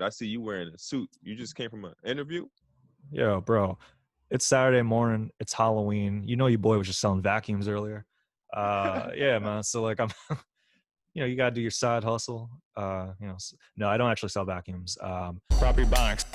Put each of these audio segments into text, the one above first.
but I see you wearing a suit. You just came from an interview? Yo, bro, it's Saturday morning. It's Halloween. You know your boy was just selling vacuums earlier. Yeah, man. So like I'm, you gotta do your side hustle. No, I don't actually sell vacuums. Property Ebonics.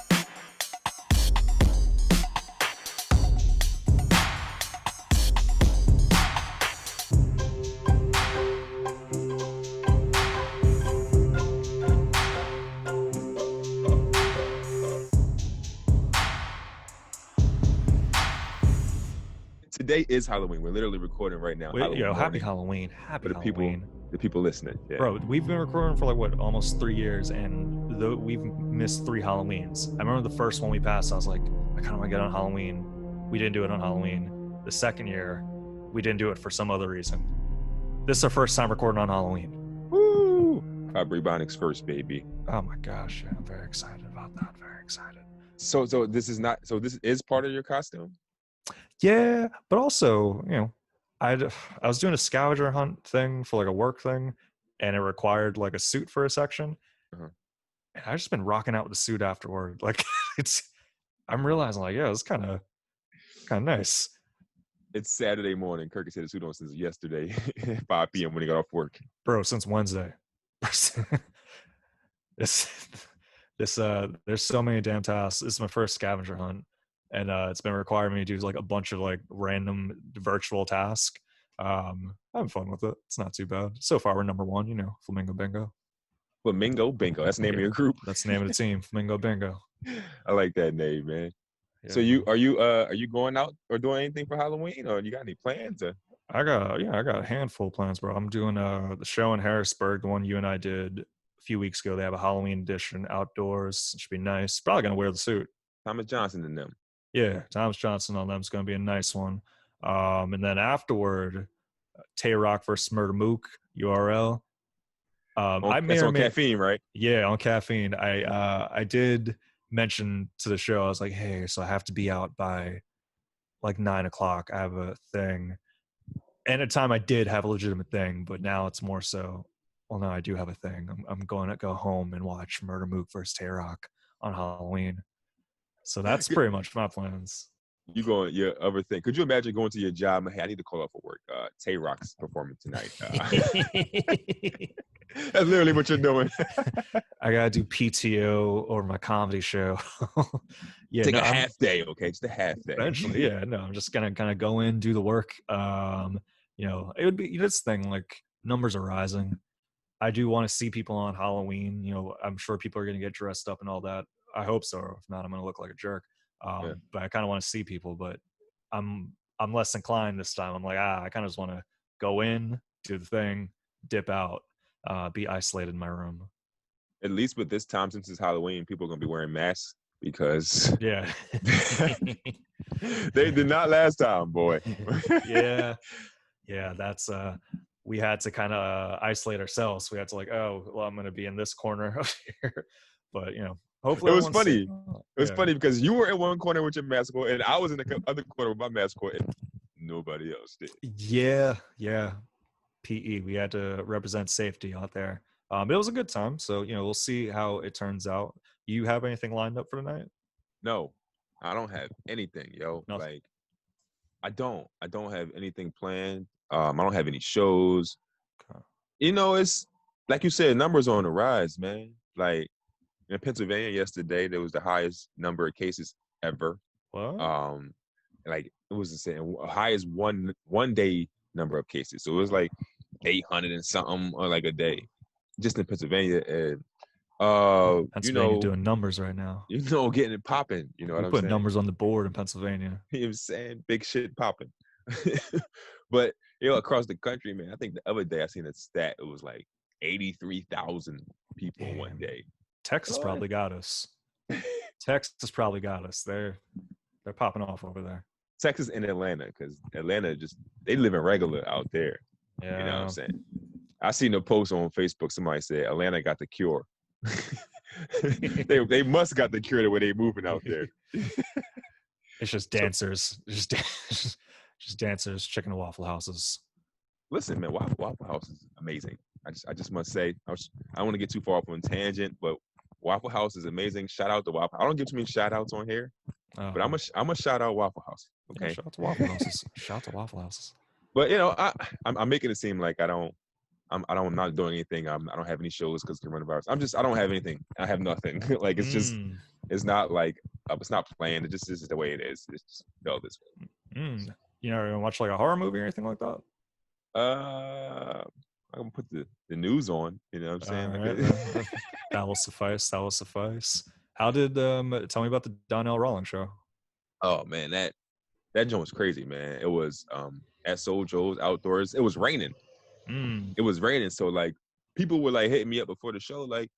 Today is Halloween. We're literally recording right now. Happy Halloween. Happy For Halloween. The people listening. Yeah. Bro, we've been recording for almost 3 years, and we've missed 3 Halloweens. I remember the first one we passed, I was like, I kind of want to get on Halloween. We didn't do it on Halloween. The second year, we didn't do it for some other reason. This is our first time recording on Halloween. Woo! Ebonics first, baby. Oh my gosh, yeah, I'm very excited about that. Very excited. So this is part of your costume? Yeah, but also, I was doing a scavenger hunt thing for a work thing, and it required a suit for a section. Uh-huh. And I've just been rocking out with the suit afterward. I'm realizing it's kind of nice. It's Saturday morning. Kirk has had a suit on since yesterday, 5 p.m. when he got off work. Bro, since Wednesday. There's so many damn tasks. This is my first scavenger hunt. And it's been requiring me to do a bunch of random virtual tasks. I'm having fun with it. It's not too bad. So far, we're number 1, Flamingo Bingo. Flamingo Bingo. That's the name of your group. That's the name of the team, Flamingo Bingo. I like that name, man. Yeah. So are you going out or doing anything for Halloween, or you got any plans? I got a handful of plans, bro. I'm doing the show in Harrisburg, the one you and I did a few weeks ago. They have a Halloween edition outdoors. It should be nice. Probably gonna wear the suit. Thomas Johnson and them. Yeah, Thomas Johnson on them is going to be a nice one. And then afterward, Tay Rock versus Murder Mook, URL. That's on caffeine, right? Yeah, on caffeine. I did mention to the show, I was like, hey, so I have to be out by 9 o'clock. I have a thing. And at the time I did have a legitimate thing, but now it's more so, well, no, I do have a thing. I'm going to go home and watch Murder Mook versus Tay Rock on Halloween. So that's pretty much my plans. You going your other thing? Could you imagine going to your job and, hey, I need to call off for work? Tay Rock's performing tonight. That's literally what you're doing. I gotta do PTO over my comedy show. Take a half day, okay? Just a half day. Eventually, yeah. No, I'm just gonna kind of go in, do the work. It would be this thing. Numbers are rising. I do want to see people on Halloween. I'm sure people are gonna get dressed up and all that. I hope so. If not, I'm going to look like a jerk. But I kind of want to see people, but I'm less inclined this time. I'm like, I kind of just want to go in, do the thing, dip out, be isolated in my room. At least with this time, since it's Halloween, people are going to be wearing masks because yeah, they did not last time, boy. yeah. That's we had to kind of isolate ourselves. We had to I'm going to be in this corner up here, but hopefully it was funny. It was funny because you were in one corner with your mask on, and I was in the other corner with my mask on, and nobody else did. Yeah. PE. We had to represent safety out there. But it was a good time. So, we'll see how it turns out. You have anything lined up for tonight? No, I don't have anything, yo. Nothing. I don't have anything planned. I don't have any shows. Okay. It's like you said, numbers are on the rise, man. In Pennsylvania yesterday, there was the highest number of cases ever. What? It was the highest one day number of cases. So it was 800 and something on a day, just in Pennsylvania. And Pennsylvania doing numbers right now. Getting it popping. You know what I'm saying? Put numbers on the board in Pennsylvania. You know what I'm saying? Big shit popping. But across the country, man, I think the other day I seen a stat. It was 83,000 people one day. Texas probably got us. Texas probably got us. They're popping off over there. Texas and Atlanta, because Atlanta they live in regular out there. Yeah. You know what I'm saying? I seen a post on Facebook. Somebody said Atlanta got the cure. they must got the cure the way they moving out there. It's just dancers, just dancers, chicken and waffle houses. Listen, man, Waffle House is amazing. I just must say, I don't want to get too far off on a tangent, but Waffle House is amazing. Shout out to Waffle. I don't give too many shout outs on here, but I'm a shout out Waffle House. Okay. Yeah, shout out to Waffle Houses. Shout out to Waffle Houses. But you know, I'm making it seem like I'm not doing anything. I don't have any shows because of coronavirus. I don't have anything. I have nothing. Like it's just, it's not like it's not planned. It just is the way it is. It's just felt this way. You know, watch like a horror movie or anything like that? I'm gonna put the news on. You know what I'm saying? Right, that will suffice. That will suffice. How did tell me about the Donnell Rawlings show? Oh man, that joint was crazy, man. It was at Soul Joe's outdoors. It was raining. It was raining, so like people were like hitting me up before the show, like,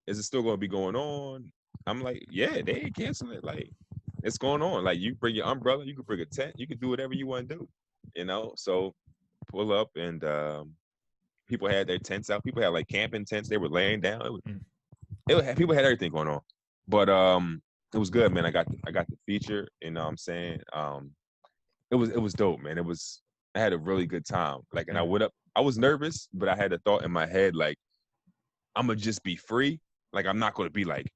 is it still gonna be going on? I'm like, yeah, they ain't canceling it. Like, it's going on. Like, you bring your umbrella, you can bring a tent, you can do whatever you want to do, you know. So pull up, and people had their tents out. People had like camping tents. They were laying down. People had everything going on, but it was good, man. I got the feature. You know what I'm saying? It was dope, man. I had a really good time. Like, and I went up. I was nervous, but I had a thought in my head, like, I'm gonna just be free. Like, I'm not gonna be like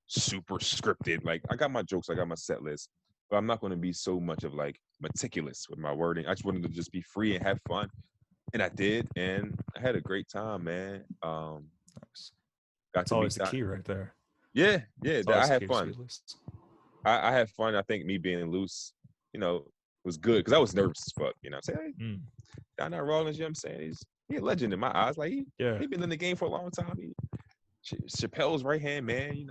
super scripted. Like, I got my jokes, I got my set list, but I'm not gonna be so much of like meticulous with my wording. I just wanted to just be free and have fun, and I did, and I had a great time, man. Nice. That's always the key right there. Yeah, I had fun. I had fun. I think me being loose, you know, was good because I was nervous as fuck. You know what I'm saying? Hey, Donnell Rawlings, you know what I'm saying? He's a legend in my eyes. Like, he been in the game for a long time. Chappelle's right hand man, you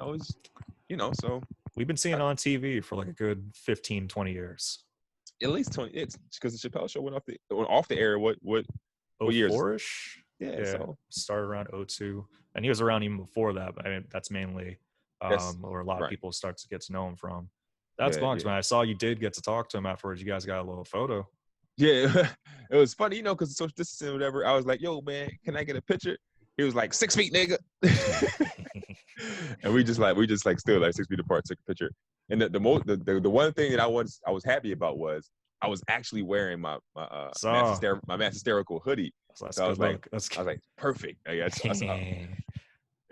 know, so we've been seeing on TV for like a good 15, 20 years. At least 20. It's because the Chappelle show went off the air. What years? 04-ish? Yeah. So started around 02, and he was around even before that. But I mean, that's mainly where a lot of people start to get to know him from. That's bonks, man. I saw you did get to talk to him afterwards. You guys got a little photo. Yeah, it was funny, you know, because social distancing or whatever. I was like, "Yo, man, can I get a picture?" He was like, 6 feet, nigga. And we just like still like 6 feet apart, took a picture. And the one thing that I was happy about was I was actually wearing my Mass Hysterical hoodie. So I was like, perfect. You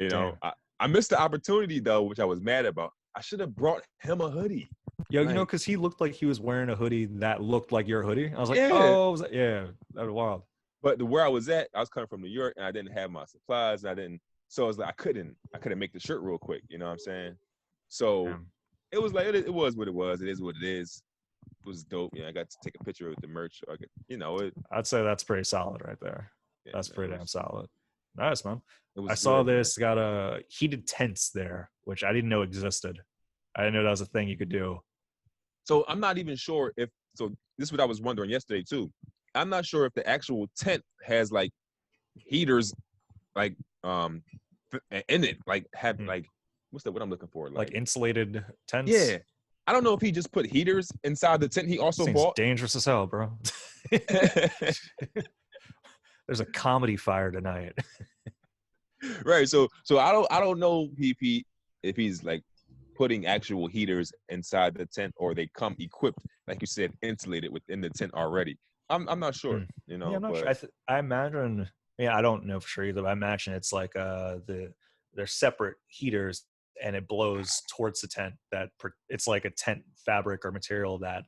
know, I missed the opportunity though, which I was mad about. I should have brought him a hoodie. Yo, you know, because he looked like he was wearing a hoodie that looked like your hoodie. I was like, oh, that was wild. But where I was at, I was coming from New York, and I didn't have my supplies, and so I was like, I couldn't make the shirt real quick. You know what I'm saying? So it was like, it was what it was. It is what it is. It was dope. You know, I got to take a picture with the merch. I'd say that's pretty solid right there. Yeah, that's pretty damn solid. Nice, man. I saw this, got a heated tents there, which I didn't know existed. I didn't know that was a thing you could do. So I'm not even sure this is what I was wondering yesterday too. I'm not sure if the actual tent has like heaters, like in it, like have like what I'm looking for, like insulated tents. Yeah, I don't know if he just put heaters inside the tent. He also bought. Dangerous as hell, bro. There's a comedy fire tonight. Right. So I don't know if he's like putting actual heaters inside the tent, or they come equipped, like you said, insulated within the tent already. I'm not sure, you know. Yeah, I'm not sure. I imagine. Yeah, I don't know for sure either. But I imagine it's like they're separate heaters, and it blows towards the tent. It's like a tent fabric or material that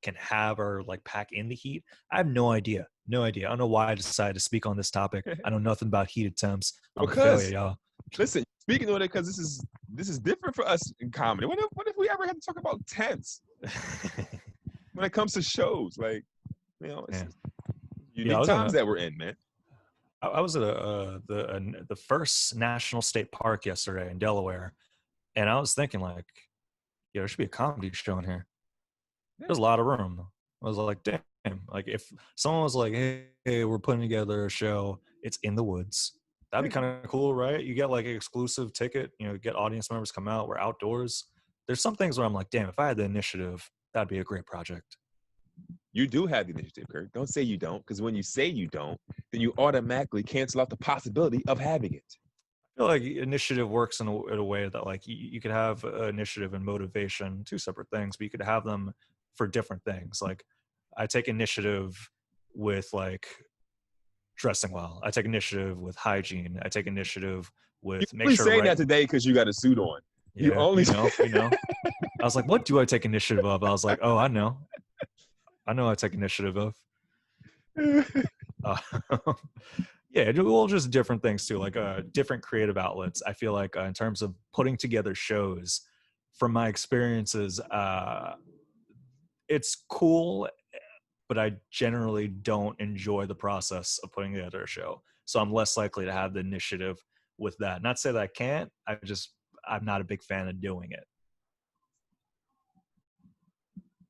can have or like pack in the heat. I have no idea. I don't know why I decided to speak on this topic. I know nothing about heated temps. I'm a failure, y'all. Listen, speaking of it, because this is different for us in comedy. What if we ever had to talk about tents when it comes to shows? Like, you know, it's unique times that we're in, man. I was at the first national state park yesterday in Delaware, and I was thinking like, yeah, there should be a comedy show in here. There's a lot of room. I was like, damn. Like, if someone was like, hey, we're putting together a show, it's in the woods. That'd be kind of cool, right? You get like an exclusive ticket, you know, get audience members come out. We're outdoors. There's some things where I'm like, damn, if I had the initiative, that'd be a great project. You do have the initiative, Kirk. Don't say you don't, because when you say you don't, then you automatically cancel out the possibility of having it. I feel like initiative works in a way that like you could have initiative and motivation, two separate things, but you could have them for different things. Like, I take initiative with like dressing well. I take initiative with hygiene. I take initiative You with make only sure saying that today because you got a suit on. You yeah, only you know. I was like, what do I take initiative of? I was like, oh, I know I take initiative of. Uh, yeah, well, just different things too, like different creative outlets. I feel like in terms of putting together shows, from my experiences, it's cool, but I generally don't enjoy the process of putting together a show. So I'm less likely to have the initiative with that. Not to say that I can't. I'm not a big fan of doing it.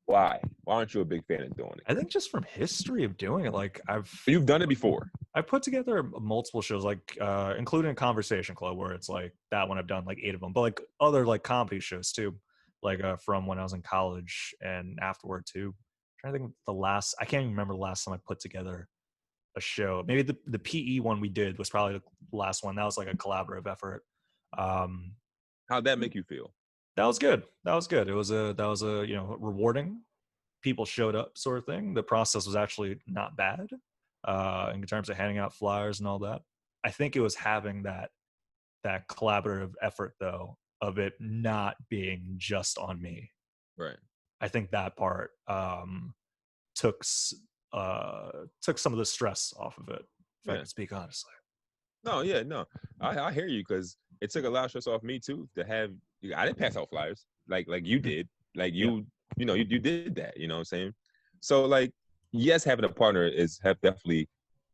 Why? Why aren't you a big fan of doing I it? think just from history of doing it, like You've done it before. I put together multiple shows, like including a conversation club, where it's like that one I've done like 8 of them, but like other like comedy shows too, like from when I was in college and afterward too. I'm trying to think of the last. I can't even remember the last time I put together a show. Maybe the PE one we did was probably the last one. That was like a collaborative effort. Um, How'd that make you feel? that was good. That was good. That was a rewarding. People showed up, sort of thing. The process was actually not bad in terms of handing out flyers and all that. I think it was having that collaborative effort though, of it not being just on me. Right. I think that part took took some of the stress off of it, if I Yeah. could speak honestly. No, yeah, no. I hear you because it took a lot of stress off me too to have. I didn't pass out flyers like you did. Like Yeah. you did that. You know what I'm saying? So like, yes, having a partner have definitely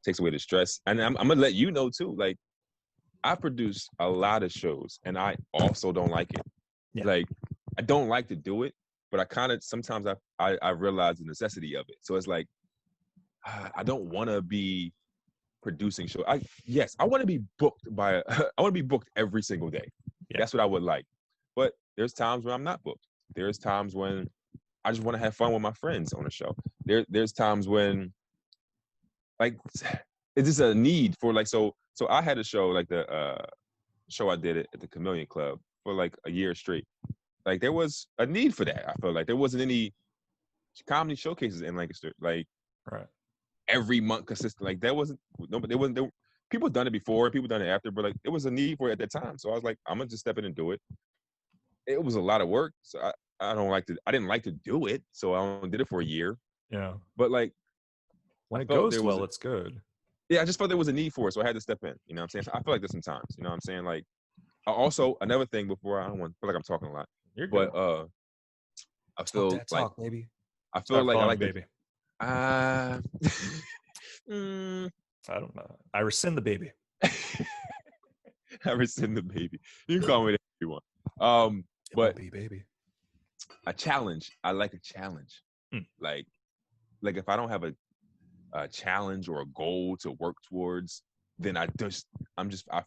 takes away the stress. And I'm gonna let you know too. Like, I produce a lot of shows, and I also don't like it. Yeah. Like, I don't like to do it, but I kind of sometimes I realize the necessity of it. So it's like I don't want to be producing show. I want to be booked by I want to be booked every single day. Yeah. That's what I would like. But there's times when I'm not booked. There's times when I just want to have fun with my friends on a show. There's times when like it's just a need for like so I had a show like the show I did it at the Chameleon Club for like a year straight. Like there was a need for that. I felt like there wasn't any comedy showcases in Lancaster. Like Right. every month consistent. Like that wasn't nobody. There wasn't. People done it before. People done it after. But like it was a need for it at that time. So I was like, I'm gonna just step in and do it. It was a lot of work. So I don't like to. I didn't like to do it. So I only did it for a year. Yeah. But like When I it felt goes there was. well, it's good. Yeah, I just felt there was a need for it. So I had to step in. You know what I'm saying? So I feel like this sometimes. You know what I'm saying? Like also another thing before I don't want feel like I'm talking a lot. You're good. But I Talk feel that like talk, baby. I feel Start like I phoning, like baby. I don't know. I rescind the baby. I rescind the baby. You can call me whatever you want. But baby. a challenge. I like a challenge. Like if I don't have a challenge or a goal to work towards, then I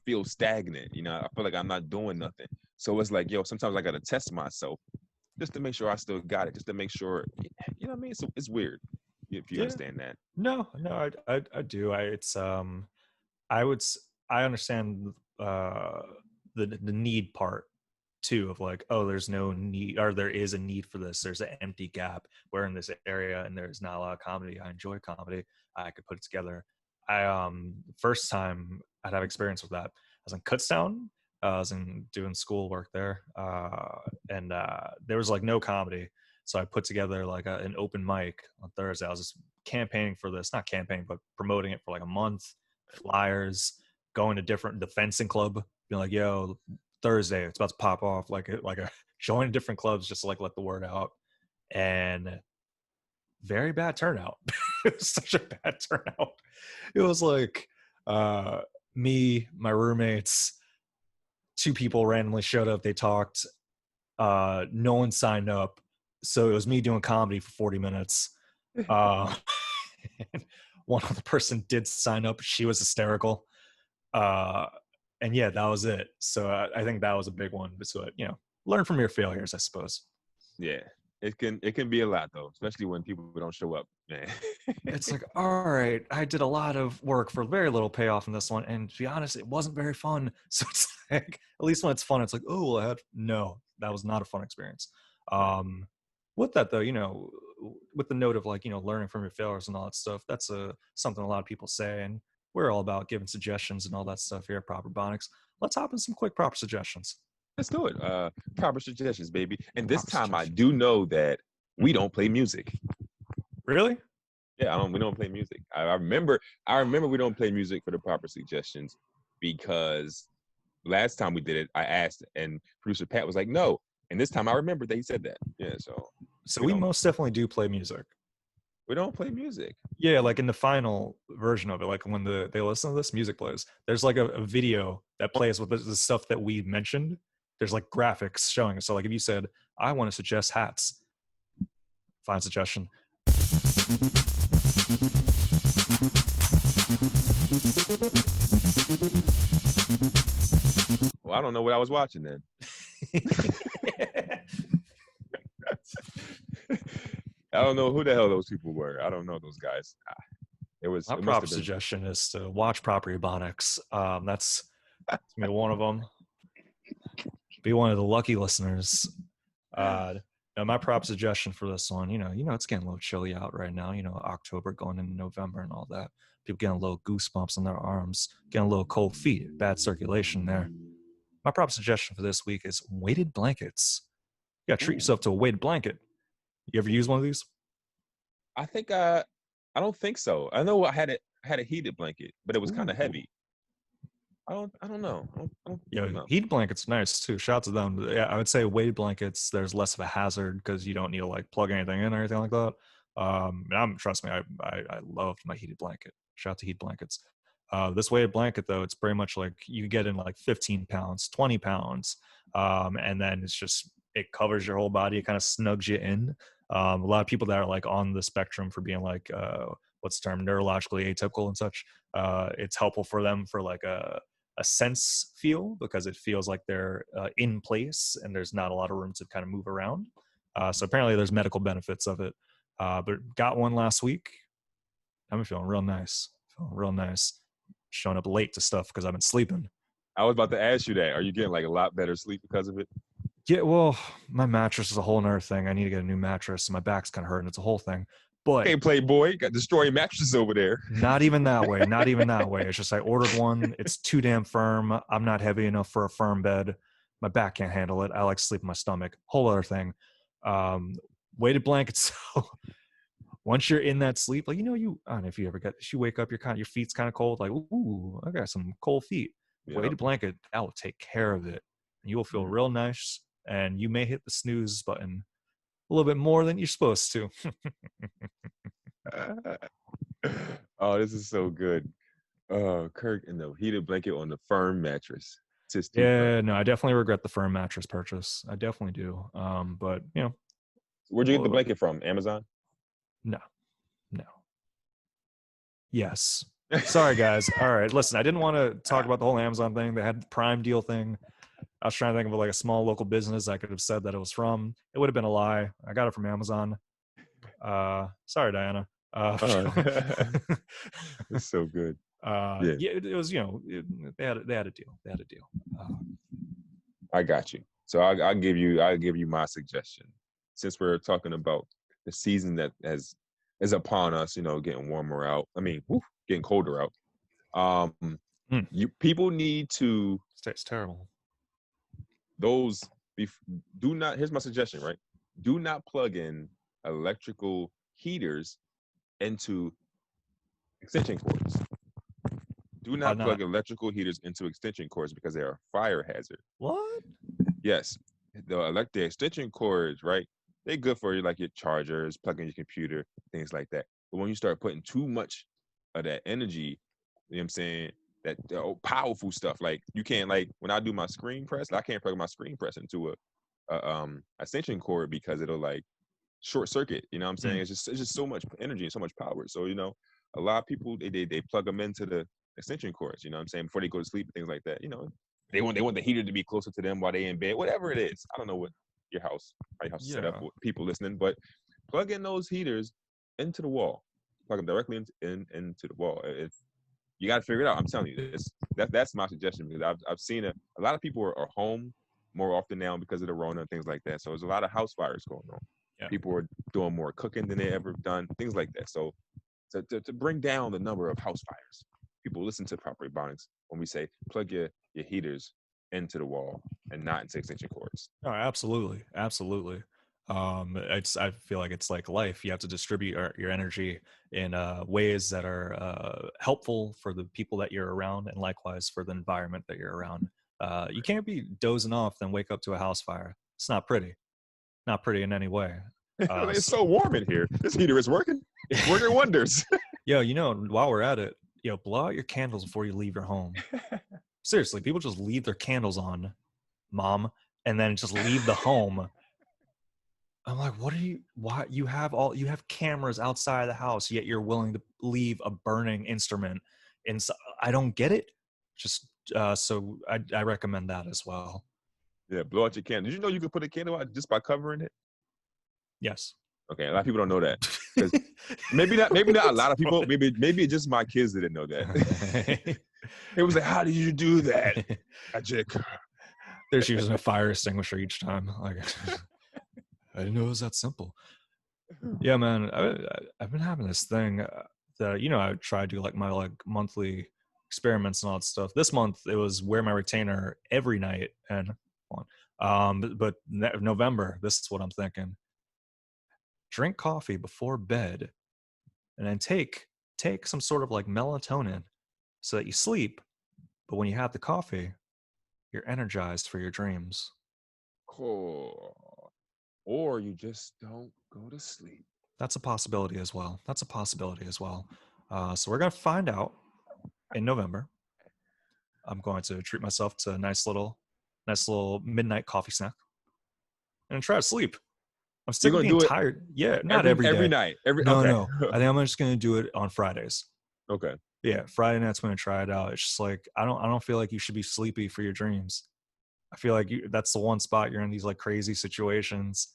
feel stagnant. You know, I feel like I'm not doing nothing. So it's like, yo, sometimes I gotta test myself just to make sure I still got it, just to make sure, you know what I mean? So it's weird if you understand that. No, I do. I understand the need part too, of like, oh, there's no need, or there is a need for this. There's an empty gap. We're in this area and there's not a lot of comedy. I enjoy comedy. I could put it together. First time I'd have experience with that, I was in Kutztown. I was doing school work there, and there was like no comedy. So I put together like an open mic on Thursday. I was just campaigning for this, not campaigning, but promoting it for like a month. Flyers, going to the fencing club, being like, "Yo, Thursday, it's about to pop off." Like a join different clubs just to like let the word out, and very bad turnout. It was such a bad turnout. It was like me, my roommates, 2 people randomly showed up. They talked. No one signed up, so it was me doing comedy for 40 minutes. One other person did sign up. She was hysterical. And yeah, that was it. So I think that was a big one. So learn from your failures, I suppose. Yeah, it can be a lot though, especially when people don't show up, man. It's like, all right, I did a lot of work for very little payoff in this one, and to be honest, it wasn't very fun. So it's like, at least when it's fun, it's like, oh, well, no, that was not a fun experience. With that though, with the note of like, learning from your failures and all that stuff, that's something a lot of people say, and we're all about giving suggestions and all that stuff here at Proper Ebonics. Let's hop in some quick proper suggestions. Let's do it. Proper suggestions, baby. And this Proper time I suggestions. do know that we don't play music. Really? Yeah, we don't play music. I remember we don't play music for the proper suggestions because last time we did it, I asked and producer Pat was like, no. And this time I remember that he said that. Yeah, so we most definitely do play music. We don't play music. Yeah, like in the final version of it, like when they listen to this, music plays. There's like a video that plays with the stuff that we mentioned. There's like graphics showing. So like if you said, I want to suggest hats, fine suggestion. Well, I don't know what I was watching then. I don't know who the hell those people were. I don't know those guys. My proper suggestion is to watch Proper Ebonics. That's me, one of them. Be one of the lucky listeners. Now my prop suggestion for this one, it's getting a little chilly out right now. October going into November and all that. People getting a little goosebumps on their arms, getting a little cold feet, bad circulation there. My prop suggestion for this week is weighted blankets. You gotta treat yourself to a weighted blanket. You ever use one of these? I think I don't think so. I know I had a heated blanket, but it was kind of heavy. I don't know. Heat blankets nice too. Shout out to them. Yeah, I would say weighted blankets. There's less of a hazard because you don't need to like plug anything in or anything like that. Trust me, I loved my heated blanket. Shout out to heat blankets. This weighted blanket though, it's pretty much like you get in like 15 pounds, 20 pounds, and then it covers your whole body. It kind of snugs you in. A lot of people that are like on the spectrum for being like what's the term, neurologically atypical and such, it's helpful for them for like a sense feel because it feels like they're in place and there's not a lot of room to kind of move around. So apparently there's medical benefits of it. But got one last week. I'm feeling real nice. Showing up late to stuff because I've been sleeping. I was about to ask you that. Are you getting like a lot better sleep because of it? Yeah, well, my mattress is a whole nother thing. I need to get a new mattress. My back's kind of hurting. It's a whole thing. But hey, Playboy, got destroying mattresses over there. Not even that way. It's just I ordered one. It's too damn firm. I'm not heavy enough for a firm bed. My back can't handle it. I like sleep in my stomach. Whole other thing. Weighted blankets. So once you're in that sleep, like I don't know if you ever you wake up, your feet's kind of cold. Like, ooh, I got some cold feet. Yep. Weighted blanket, that will take care of it. And you will feel real nice. And you may hit the snooze button a little bit more than you're supposed to. Oh, this is so good. Kirk and the heated blanket on the firm mattress. No, I definitely regret the firm mattress purchase. I definitely do. But where'd you get the blanket from? Amazon? No. Yes. Sorry, guys. All right, listen, I didn't want to talk about the whole Amazon thing. They had the Prime deal thing. I was trying to think of like a small local business I could have said that it was from. It would have been a lie. I got it from Amazon. Sorry, Diana. It's so good. It was, they had a deal. I got you. So I'll give you my suggestion. Since we're talking about the season that is upon us, getting warmer out. I mean, getting colder out. People need to. It's terrible. Here's my suggestion, right? Do not plug in electrical heaters into extension cords. Do not plug electrical heaters into extension cords because they are a fire hazard. What? Yes. The extension cords, right? They're good for like your chargers, plugging your computer, things like that. But when you start putting too much of that energy, you know what I'm saying? That powerful stuff, like you can't, like when I do my screen press, I can't plug my screen press into a extension cord because it'll like short circuit. You know what I'm saying? It's just so much energy and so much power. So a lot of people they plug them into the extension cords. You know what I'm saying? Before they go to sleep and things like that. They want the heater to be closer to them while they in bed. Whatever it is, I don't know what your house set up for people listening, but plug in those heaters into the wall. Plug them directly into the wall. You got to figure it out. I'm telling you this. That's my suggestion because I've seen a lot of people are home more often now because of the Rona and things like that. So there's a lot of house fires going on. Yeah. People are doing more cooking than they ever done, things like that. So to bring down the number of house fires, people listen to proper Ebonics when we say plug your heaters into the wall and not into extension cords. Oh, absolutely, absolutely. I feel like it's like life. You have to distribute your energy in ways that are helpful for the people that you're around, and likewise for the environment that you're around. You can't be dozing off then wake up to a house fire. It's not pretty, not pretty in any way. It's so warm in here. This heater is working wonders. Yo, while we're at it, blow out your candles before you leave your home. Seriously, people just leave their candles on, mom, and then just leave the home. I'm like, why you have cameras outside the house, yet you're willing to leave a burning instrument inside. I don't get it. Just so I recommend that as well. Yeah, blow out your candle. Did you know you could put a candle out just by covering it? Yes. Okay, a lot of people don't know that. Maybe not a lot of people. Maybe it's just my kids that didn't know that. It was like, how did you do that? Magic. They're just using a fire extinguisher each time. Like, I didn't know it was that simple. Yeah, man. I've been having this thing that I try to do like my monthly experiments and all that stuff. This month it was wear my retainer every night, and but November, this is what I'm thinking: drink coffee before bed, and then take some sort of like melatonin so that you sleep. But when you have the coffee, you're energized for your dreams. Cool. Or you just don't go to sleep. That's a possibility as well. So we're going to find out in November. I'm going to treat myself to a nice little midnight coffee snack and try to sleep. I'm still being tired. Yeah, not every day. Every night. No. I think I'm just going to do it on Fridays. Okay. Yeah, Friday night's going to try it out. It's just like I don't feel like you should be sleepy for your dreams. I feel like that's the one spot you're in these like crazy situations.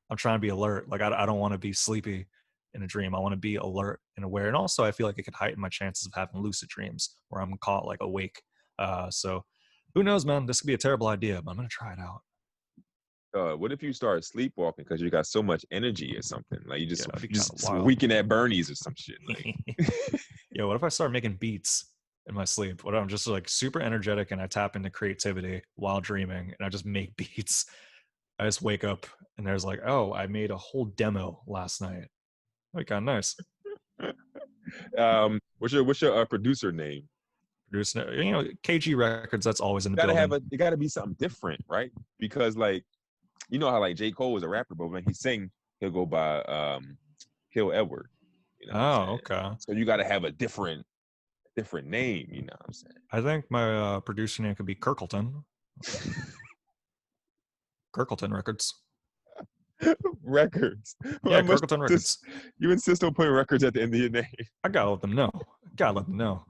I'm trying to be alert. Like I don't want to be sleepy in a dream. I want to be alert and aware. And also I feel like it could heighten my chances of having lucid dreams where I'm caught like awake. So who knows, man? This could be a terrible idea, but I'm going to try it out. What if you start sleepwalking because you got so much energy or something? Like you just wild. weekend at Bernie's or some shit. Like. Yeah, what if I start making beats in my sleep? What if I'm just like super energetic and I tap into creativity while dreaming and I just make beats? I just wake up and there's like, oh, I made a whole demo last night. Like, kind of nice. What's your producer name? Producer, KG Records. That's always in the building. It got to be something different, right? Because like, you know how like J. Cole is a rapper, but when he sing, he'll go by Hill Edward. Okay. So you got to have a different name. You know what I'm saying? I think my producer name could be Kirkleton. Kirkleton Records. Records. Yeah, Kirkleton Records. You insist on putting records at the end of your name. I gotta let them know.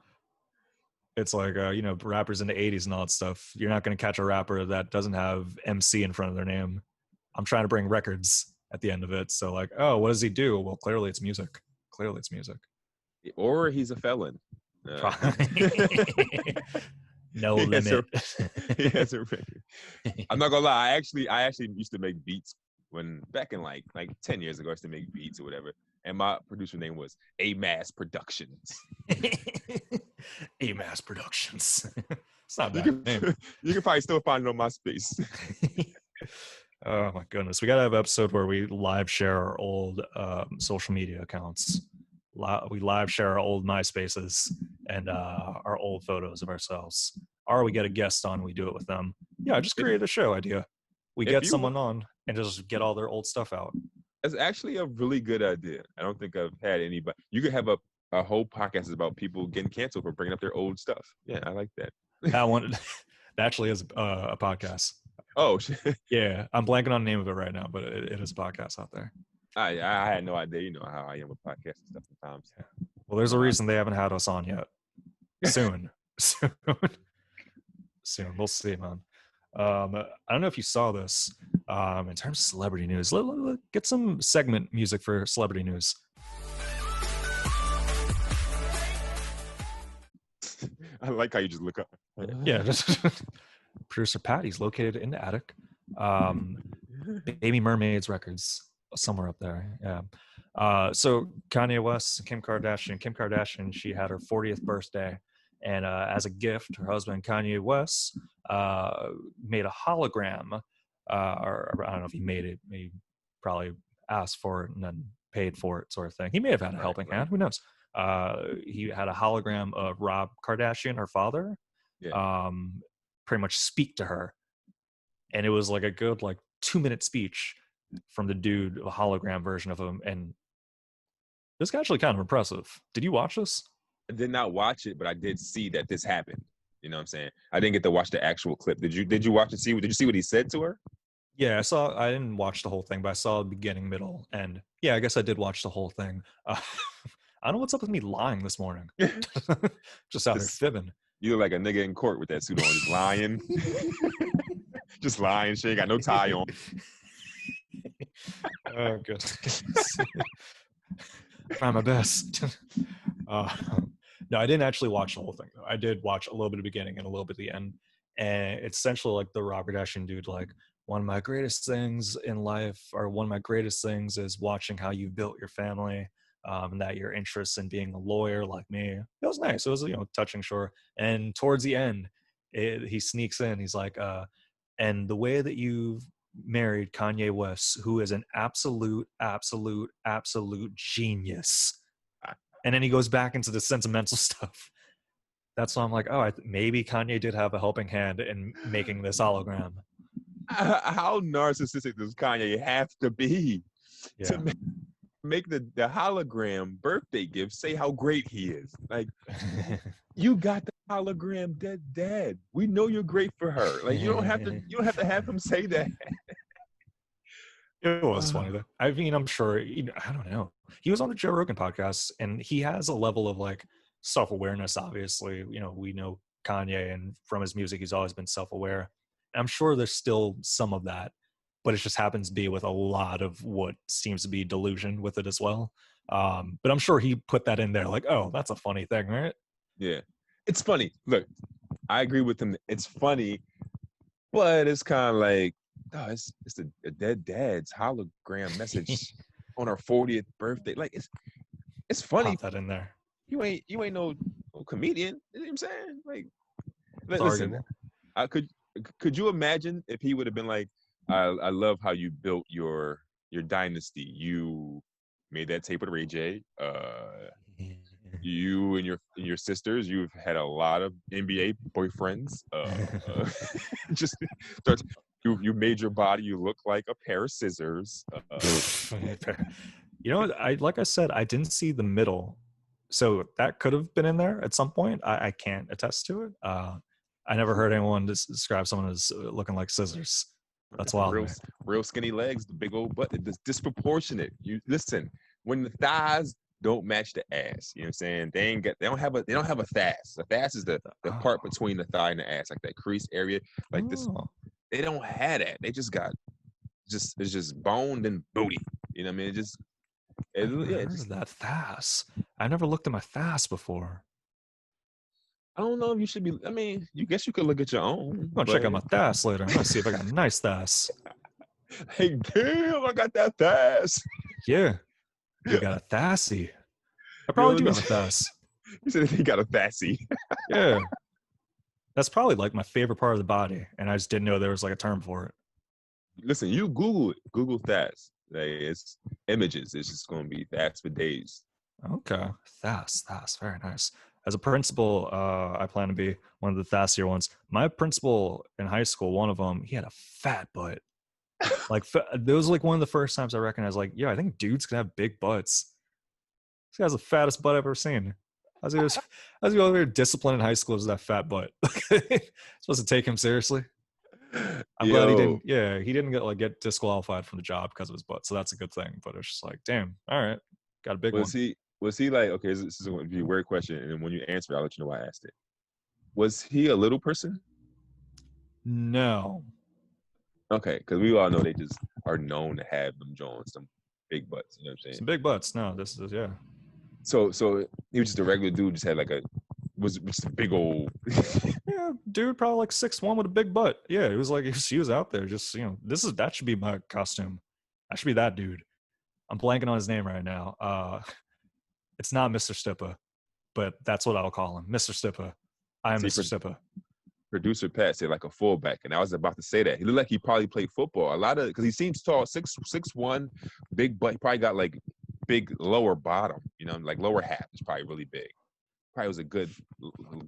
It's like rappers in the 80s and all that stuff. You're not gonna catch a rapper that doesn't have MC in front of their name. I'm trying to bring records at the end of it. So like, oh, what does he do? Well, clearly it's music. Or he's a felon. No limit. He has a record. I'm not gonna lie. I actually used to make beats back in like 10 years ago. I used to make beats or whatever, and my producer name was A-Mass Productions. A-Mass Productions. It's not bad name. You can probably still find it on MySpace. Oh my goodness, we gotta have an episode where we live share our old social media accounts. We live share our old MySpaces and our old photos of ourselves. Or we get a guest on, we do it with them. Yeah, just create a show idea. We get someone on and just get all their old stuff out. That's actually a really good idea. I don't think I've had anybody. You could have a whole podcast about people getting canceled for bringing up their old stuff. Yeah, I like that. That actually is a podcast. Oh, shit. Yeah, I'm blanking on the name of it right now, but it is a podcast out there. I had no idea. You know how I am with podcasts and stuff sometimes. Yeah. Well, there's a reason they haven't had us on yet. Soon. We'll see, man. I don't know if you saw this. In terms of celebrity news, let's get some segment music for celebrity news. I like how you just look up. Yeah, just producer Patty's located in the attic. Baby Mermaids Records, somewhere up there. Yeah. So Kanye West, Kim Kardashian, she had her 40th birthday And as a gift, her husband, Kanye West, made a hologram. Or I don't know if he made it. He probably asked for it and then paid for it, sort of thing. He may have had a helping hand. Who knows? He had a hologram of Rob Kardashian, her father, Yeah. pretty much speak to her. And it was like a good 2-minute speech from the dude, a hologram version of him. And it was actually kind of impressive. Did you watch this? I did not watch it, but I did see that this happened. You know what I'm saying? I didn't get to watch the actual clip. Did you watch it? Did you see what he said to her? Yeah, I didn't watch the whole thing, but I saw the beginning, middle, and yeah, I guess I did watch the whole thing. I don't know what's up with me lying this morning. Just out there fibbing. You look like a nigga in court with that suit on, just lying. Just lying. She ain't got no tie on. Oh, good. Try my best. No, I didn't actually watch the whole thing, though. I did watch a little bit of the beginning and a little bit of the end. And it's essentially like the Robert Kardashian dude, like, one of my greatest things in life, or one of my greatest things is watching how you built your family, and that your interest in being a lawyer like me. It was nice. It was, touching, sure. And towards the end, he sneaks in. He's like, and the way that you've married Kanye West, who is an absolute genius. And then he goes back into the sentimental stuff. That's why I'm like, oh, maybe Kanye did have a helping hand in making this hologram. How narcissistic does Kanye have to be to make the hologram birthday gift say how great he is? Like, you got the hologram dead. We know you're great for her. Like, you don't have to have him say that. It was funny though. I mean, I'm sure. I don't know. He was on the Joe Rogan podcast, and he has a level of self-awareness. Obviously, we know Kanye, and from his music, he's always been self-aware. I'm sure there's still some of that, but it just happens to be with a lot of what seems to be delusion with it as well. But I'm sure he put that in there, like, oh, that's a funny thing, right? Yeah, it's funny. Look, I agree with him. It's funny, but it's kind of like, oh, it's a dead dad's hologram message on our 40th birthday. Like, it's funny. Pop that in there. You ain't no comedian. You know what I'm saying? Like, listen, could you imagine if he would have been like, I love how you built your dynasty. You made that tape with Ray J. You and your sisters, you've had a lot of NBA boyfriends. Just starts. You made your body. You look like a pair of scissors. Like I said, I didn't see the middle, so that could have been in there at some point. I can't attest to it. I never heard anyone describe someone as looking like scissors. That's wild. Real skinny legs, the big old butt. It's disproportionate. You listen, when the thighs don't match the ass, you know what I'm saying? They don't have a thas. The thas is the part between the thigh and the ass, like that crease area. Like this, they don't have that. They just got it's just bone and booty. You know what I mean? It's that thas. I never looked at my thas before. I don't know if you should be. I mean, you guess you could look at your own. I'm gonna check out my thas later. I'm gonna see if I got a nice thas. Hey, damn! I got that thas. Yeah, you got a thassie. I probably do have a thas. You said he got a thassie. Yeah, that's probably my favorite part of the body, and I just didn't know there was a term for it. Listen, you Google it. Google thas. It's images. It's just gonna be thas for days. Okay, thas, very nice. As a principal, I plan to be one of the fastier ones. My principal in high school, one of them, he had a fat butt. It was one of the first times I recognized, I think dudes can have big butts. This guy's the fattest butt I've ever seen. I was over there disciplined in high school was that fat butt. Supposed to take him seriously. I'm glad he didn't. Yeah, he didn't get disqualified from the job because of his butt, so that's a good thing. But it's just damn, all right, got a big one. Was he okay, this is going to be a weird question, and when you answer it, I'll let you know why I asked it. Was he a little person? No. Okay, because we all know they just are known to have them Jones, some big butts. You know what I'm saying? Some big butts. No, this is, yeah. So he was just a regular dude, just had was just a big old. Yeah, dude, probably 6'1" with a big butt. Yeah, it was he was out there. Just that should be my costume. I should be that dude. I'm blanking on his name right now. It's not Mr. Stippa, but that's what I'll call him, Mr. Stippa. I am See, Mr. Sippa. producer Pat said like a fullback, and I was about to say that. He looked like he probably played football. A lot of because he seems tall, 6'1", big butt. He probably got like big lower bottom, like lower half is probably really big. Probably was a good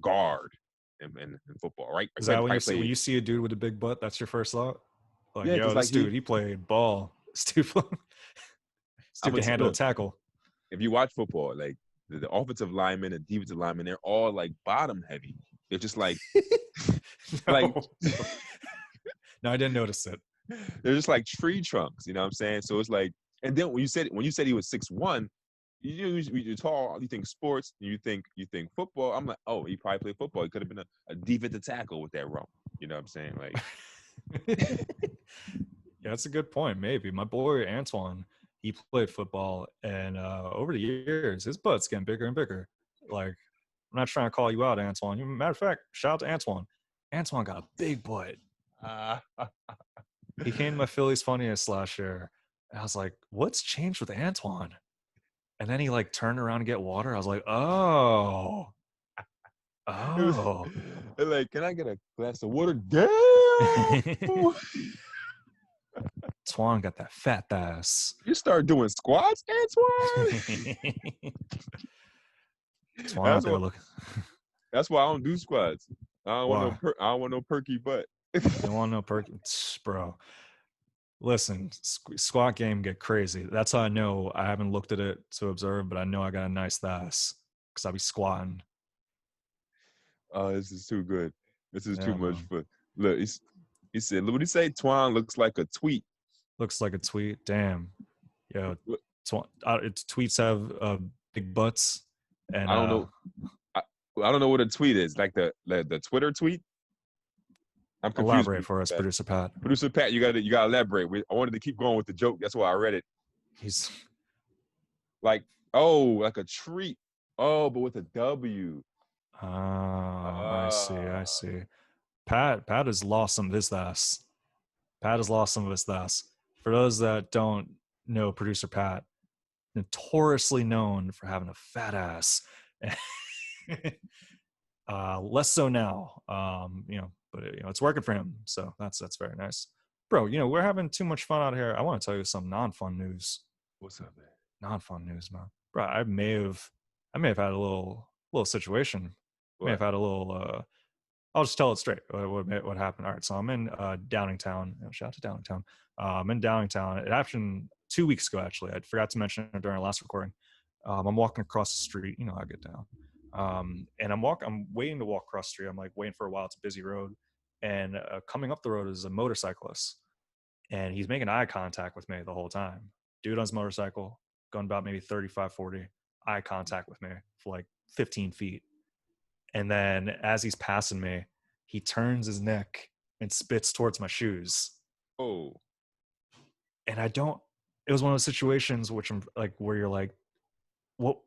guard in football, right? Is that when you Probably see when played. you see a dude with a big butt? That's your first thought? Like, Yeah, yo, because this like dude, he played ball. This dude can handle a look, tackle. if you watch football, like the offensive linemen and defensive linemen, they're all like bottom heavy. They're just like, like No. No, I didn't notice it. they're just like tree trunks. You know what I'm saying? So it's like, and then when you said he was 6'1", you're tall. You think sports. You think football. I'm like, oh, he probably played football. He could have been a defensive tackle with that rump. You know what I'm saying? Like, Yeah, that's a good point. Maybe my boy Antoine, he played football, and over the years, his butt's getting bigger and bigger. Like, I'm not trying to call you out, Antoine. Matter of fact, shout out to Antoine. Antoine got a big butt. uh, He came to my Phillies Funniest last year. And I was like, what's changed with Antoine? And then he like turned around to get water. I was like, oh, it was oh. like, can I get a glass of water? Damn. Antoine got that fat ass. You start doing squats, Antoine. Antoine out there looking. That's why I don't do squats. I don't want Why? I don't want no perky butt. You don't want no Perkins, bro. Listen, squat game get crazy. That's how I know. I haven't looked at it to observe, but I know I got a nice ass because I be squatting. Oh, this is too good. This is too Yeah, much man. fun. Look, he said, what did he say? Twine looks like a tweet. Looks like a tweet. Damn. Yo, Look, tweets have big butts, and I don't know. I, I don't know what a tweet is. Like the Twitter tweet. I'm confused. elaborate for us, Pat. producer Pat. Producer Pat, you gotta elaborate. I wanted to keep going with the joke. That's why I read it. He's Like, oh, like a treat. Oh, but with a W. I see. I Uh, see. Pat has lost some of his ass. Pat has lost some of his ass. For those that don't know, producer Pat, notoriously known for having a fat ass. Less so now, but it's working for him, so that's very nice, bro. We're having too much fun out here. I want to tell you some non-fun news. what's up, man? Non-fun news, man, bro. I may have had a little situation. May have What? had a little. I'll just tell it straight. What happened? All right, so I'm in Downingtown. Shout out to Downingtown. I'm in Downingtown. It happened 2 weeks ago, actually. I forgot to mention it during our last recording. I'm walking across the street. You know how I get down. And I'm waiting to walk across the street. I'm like waiting for a while. It's a busy road. And coming up the road is a motorcyclist. And he's making eye contact with me the whole time. Dude on his motorcycle, going about maybe 35, 40, eye contact with me for like 15 feet. And then as he's passing me, he turns his neck and spits towards my shoes. Oh. And it was one of those situations where you're like, what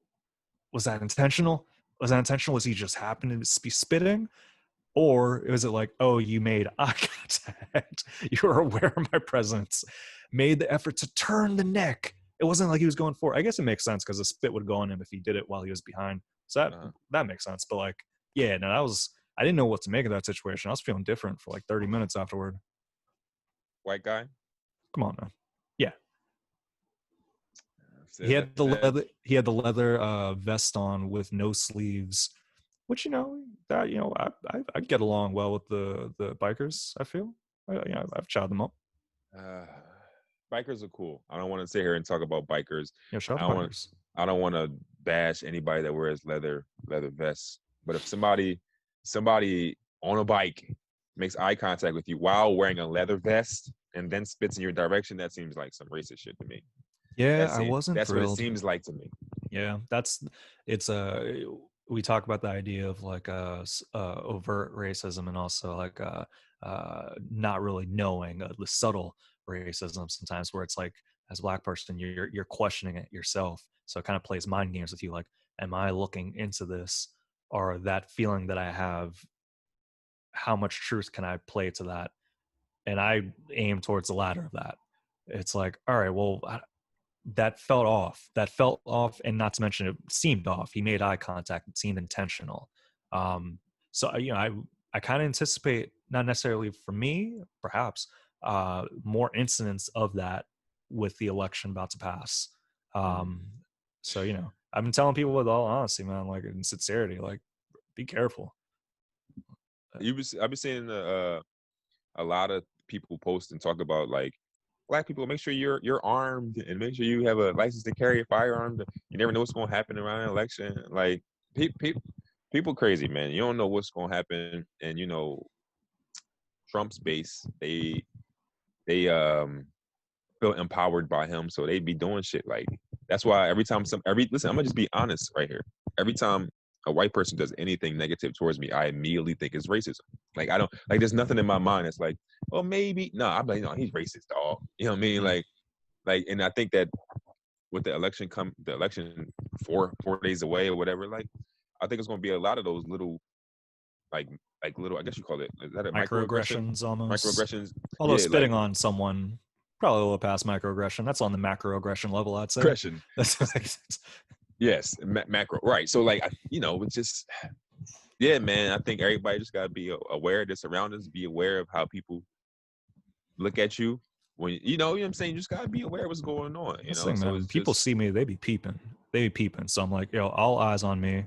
was that intentional? Was that intentional? Was he just happening to be spitting? Or was it like, oh, you made eye contact. You were aware of my presence, made the effort to turn the neck. It wasn't like he was going for it. I guess it makes sense because the spit would go on him if he did it while he was behind. So that makes sense. But like, yeah, no, I didn't know what to make of that situation. I was feeling different for like 30 minutes afterward. White guy? Come on, man. Yeah. Says that He had the leather vest on with no sleeves, which I get along well with the bikers. I feel I've chowed them up. Bikers are cool. I don't want to sit here and talk about bikers. Yeah, shout out the bikers. I don't want to bash anybody that wears leather vests. But if somebody on a bike makes eye contact with you while wearing a leather vest and then spits in your direction, that seems like some racist shit to me. Yeah, I wasn't that's thrilled. What it seems like to me. Yeah, we talk about the idea of like overt racism and also like not really knowing the subtle racism sometimes, where it's like as a black person you're questioning it yourself, so it kind of plays mind games with you, like, am I looking into this, or that feeling that I have, how much truth can I play to that? And I aim towards the latter of that. It's like, all right, well, that felt off, and not to mention it seemed off. He made eye contact. It seemed intentional. So I kind of anticipate, not necessarily for me, perhaps, more incidents of that with the election about to pass. Mhm. Um, so I've been telling people with all honesty, man, like in sincerity, like be careful. I've been seeing a lot of people post and talk about like black people. Make sure you're armed and make sure you have a license to carry a firearm. You never know what's going to happen around an election. Like people crazy, man. You don't know what's going to happen, and Trump's base they feel empowered by him, so they be doing shit like that's why every time listen, I'm gonna just be honest right here. Every time a white person does anything negative towards me, I immediately think it's racism. Like I don't like there's nothing in my mind that's like, oh maybe no, I'm like, no, he's racist, dog. You know what I mean? Like and I think that with the election 4 days away or whatever, like I think it's gonna be a lot of those little like little, I guess you call it, is that a microaggression? Microaggressions almost. Microaggressions. Although Yeah, like spitting on someone probably a little past microaggression. That's on the macroaggression level, I'd say. aggression. That's like, Yes, macro. Right. So like, it's just, yeah, man. I think everybody just gotta be aware of their surroundings, be aware of how people look at you when you know what I'm saying. You just gotta be aware of what's going on. this thing, So man. it's People just see me, they be peeping. They be peeping. So I'm like, all eyes on me.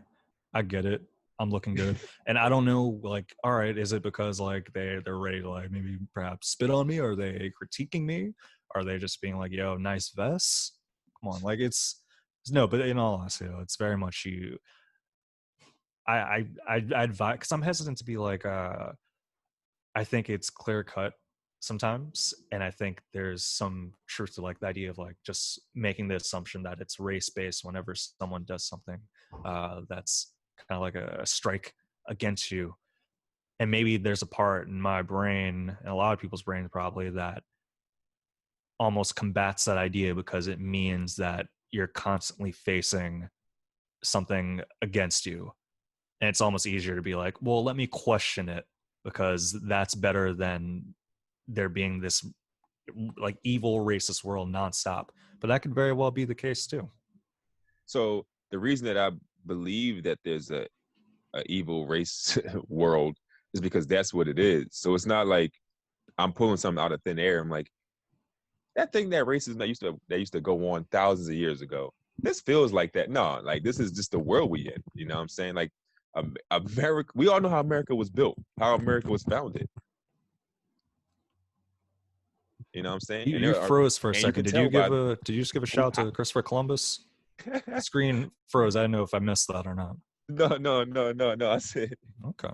I get it. I'm looking good. And I don't know, like, all right, is it because like they're ready to like maybe perhaps spit on me? Are they critiquing me? Are they just being like, yo, nice vest? Come on, like it's no, but in all honesty, it's very much you. I advise, because I'm hesitant to be like, I think it's clear cut sometimes, and I think there's some truth to like the idea of like just making the assumption that it's race based whenever someone does something that's kind of like a strike against you. And maybe there's a part in my brain and a lot of people's brains probably that almost combats that idea, because it means that you're constantly facing something against you, and it's almost easier to be like, well, let me question it, because that's better than there being this like evil racist world nonstop. But that could very well be the case too. so the reason that I believe that there's a evil race world is because that's what it is. So it's not like I'm pulling something out of thin air. I'm like, that thing that racism that used to go on thousands of years ago. This feels like that. No, like this is just the world we in. You know what I'm saying? Like America, we all know how America was built, how America was founded. You know what I'm saying? You, And you there are, froze for a and you second. can tell by Did you just give a shout out to Christopher Columbus? Screen froze. I don't know if I missed that or not. no. I said, Okay.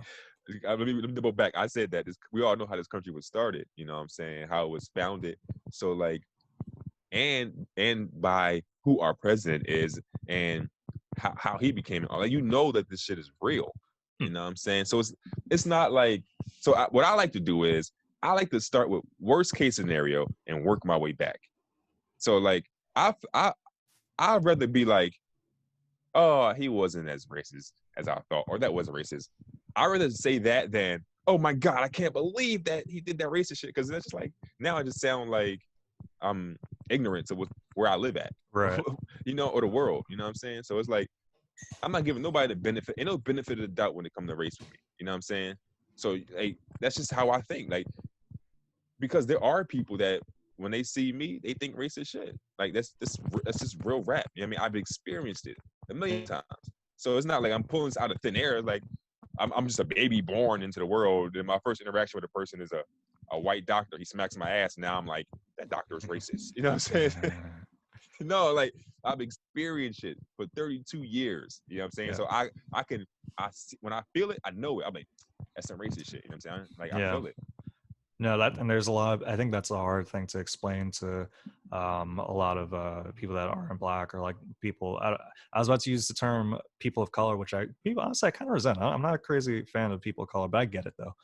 let me double back. I said that we all know how this country was started. You know what I'm saying? How it was founded. So like, and by who our president is and how he became, like, that this shit is real. You know what I'm saying? So it's not like, so what I like to do is I like to start with worst case scenario and work my way back. So like I'd rather be like, oh, he wasn't as racist as I thought, or that wasn't racist. I'd rather say that than, oh my God, I can't believe that he did that racist shit. Because that's just like, now I just sound like I'm ignorant to where I live at, Right. or the world. You know what I'm saying? So it's like, I'm not giving nobody the benefit, ain't no benefit of the doubt when it comes to race with me. You know what I'm saying? So like, that's just how I think. Like, because there are people that when they see me, they think racist shit. Like that's just real rap. You know what I mean? I've experienced it a million times. So it's not like I'm pulling this out of thin air. Like I'm just a baby born into the world, and my first interaction with a person is a white doctor. He smacks my ass. And now I'm like, that doctor is racist. You know what I'm saying? No, like I've experienced it for 32 years. You know what I'm saying? Yeah. So I see, when I feel it, I know it. I'm like, that's some racist shit. You know what I'm saying? Like I Yeah. feel it. No, and there's a lot. I think that's a hard thing to explain to a lot of people that aren't black, or like people. I was about to use the term people of color, which honestly I kind of resent. I'm not a crazy fan of people of color, but I get it though.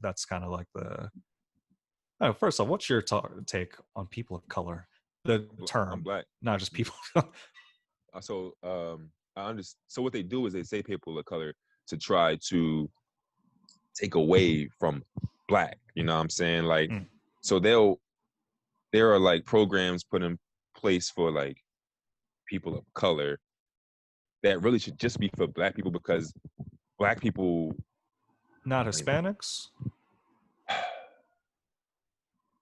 That's kind of like the. Oh, first off, what's your take on people of color? The term, I'm black. not just people. So I understand. So what they do is they say people of color to try to take away from black. You know what I'm saying? Like, so there are like programs put in place for like people of color that really should just be for black people, because black people, Not I mean, Hispanics.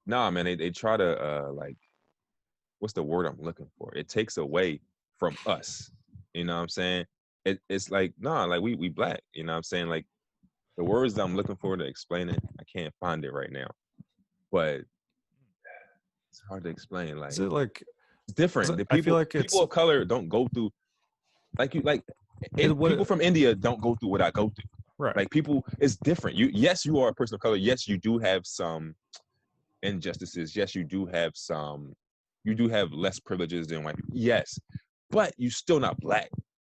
nah, man, they try to like, what's the word I'm looking for? It takes away from us. You know what I'm saying? It's like, nah, like we black. You know what I'm saying? Like the words that I'm looking for to explain it, I can't find it right now. But it's hard to explain. Is Like it like? it's different. The I feel people like people it's of color don't go through like it. people What? from India don't go through what I go through. Right. Like people, it's different. You are a person of color. Yes, you do have some injustices. Yes, you do have less privileges than white people. Yes, but you still not black.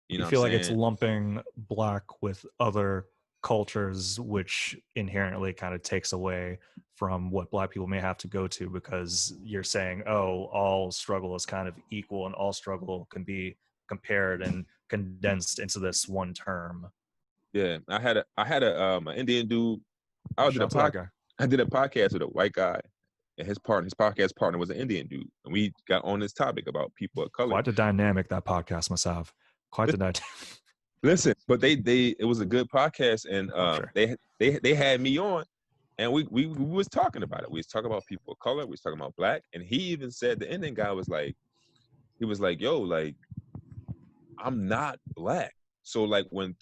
You You know what I'm feel like it's saying? lumping black with other cultures, which inherently kind of takes away from what black people may have to go to, because you're saying, oh, all struggle is kind of equal and all struggle can be compared and condensed into this one term. Yeah, I had a an Indian dude. Oh, I did shout a out to that pod, guy. I did a podcast with a white guy, and his podcast partner was an Indian dude, and we got on this topic about people of color. Quite the dynamic that podcast must have. Quite the dynamic. Listen, but they it was a good podcast, and I'm sure. they had me on, and we was talking about it. We was talking about people of color. We was talking about black, and he even said the Indian guy was like, he was like, yo, like I'm not black. So like when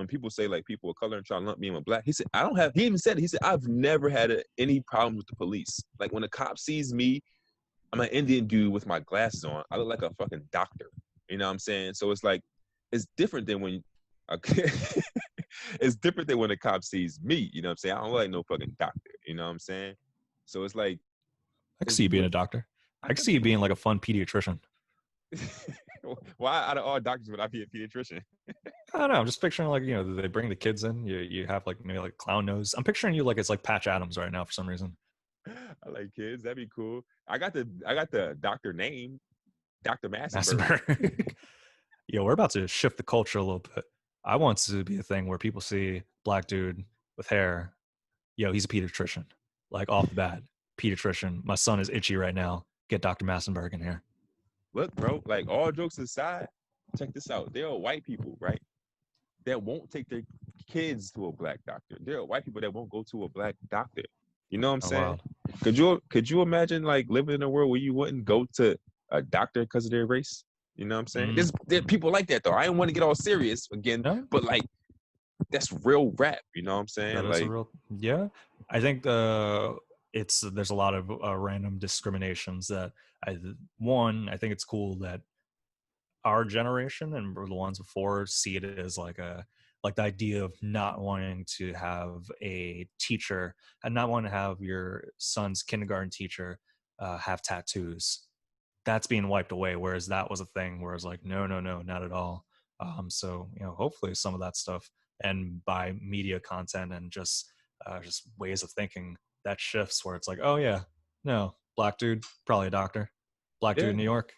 people say like people of color and try to lump me in with black, he said I don't have. He even said I've never had any problem with the police. Like when a cop sees me, I'm an Indian dude with my glasses on. I look like a fucking doctor. You know what I'm saying? So it's like, it's different than when, it's different than when a cop sees me. You know what I'm saying? I don't look like no fucking doctor. You know what I'm saying? So it's like, I can it's see you being a doctor. I can see you being like a fun pediatrician. Why out of all doctors would I be a pediatrician? I don't know. I'm just picturing like, they bring the kids in. You have like maybe like clown nose. I'm picturing you like it's like Patch Adams right now for some reason. I like kids. That'd be cool. I got the doctor name, Dr. Massenberg. Massenberg. We're about to shift the culture a little bit. I want to be a thing where people see black dude with hair. He's a pediatrician. Like off the bat, pediatrician. My son is itchy right now. Get Dr. Massenberg in here. Look, bro, like all jokes aside, check this out. There are white people, right, that won't take their kids to a black doctor. There are white people that won't go to a black doctor. You know what I'm Oh, saying? wow. Could you imagine like living in a world where you wouldn't go to a doctor because of their race? You know what I'm saying? There are people like that though. I don't want to get all serious again, No, but like that's real rap. You know what I'm saying? that is a Like, real. Yeah, I think there's a lot of random discriminations that I think it's cool that our generation and the ones before see it as like the idea of not wanting to have a teacher and not wanting to have your son's kindergarten teacher have tattoos. That's being wiped away, whereas that was a thing where it's like no, not at all. So hopefully some of that stuff, and by media content and just ways of thinking, that shifts where it's like, oh yeah, no, black dude probably a doctor, black dude yeah. in New York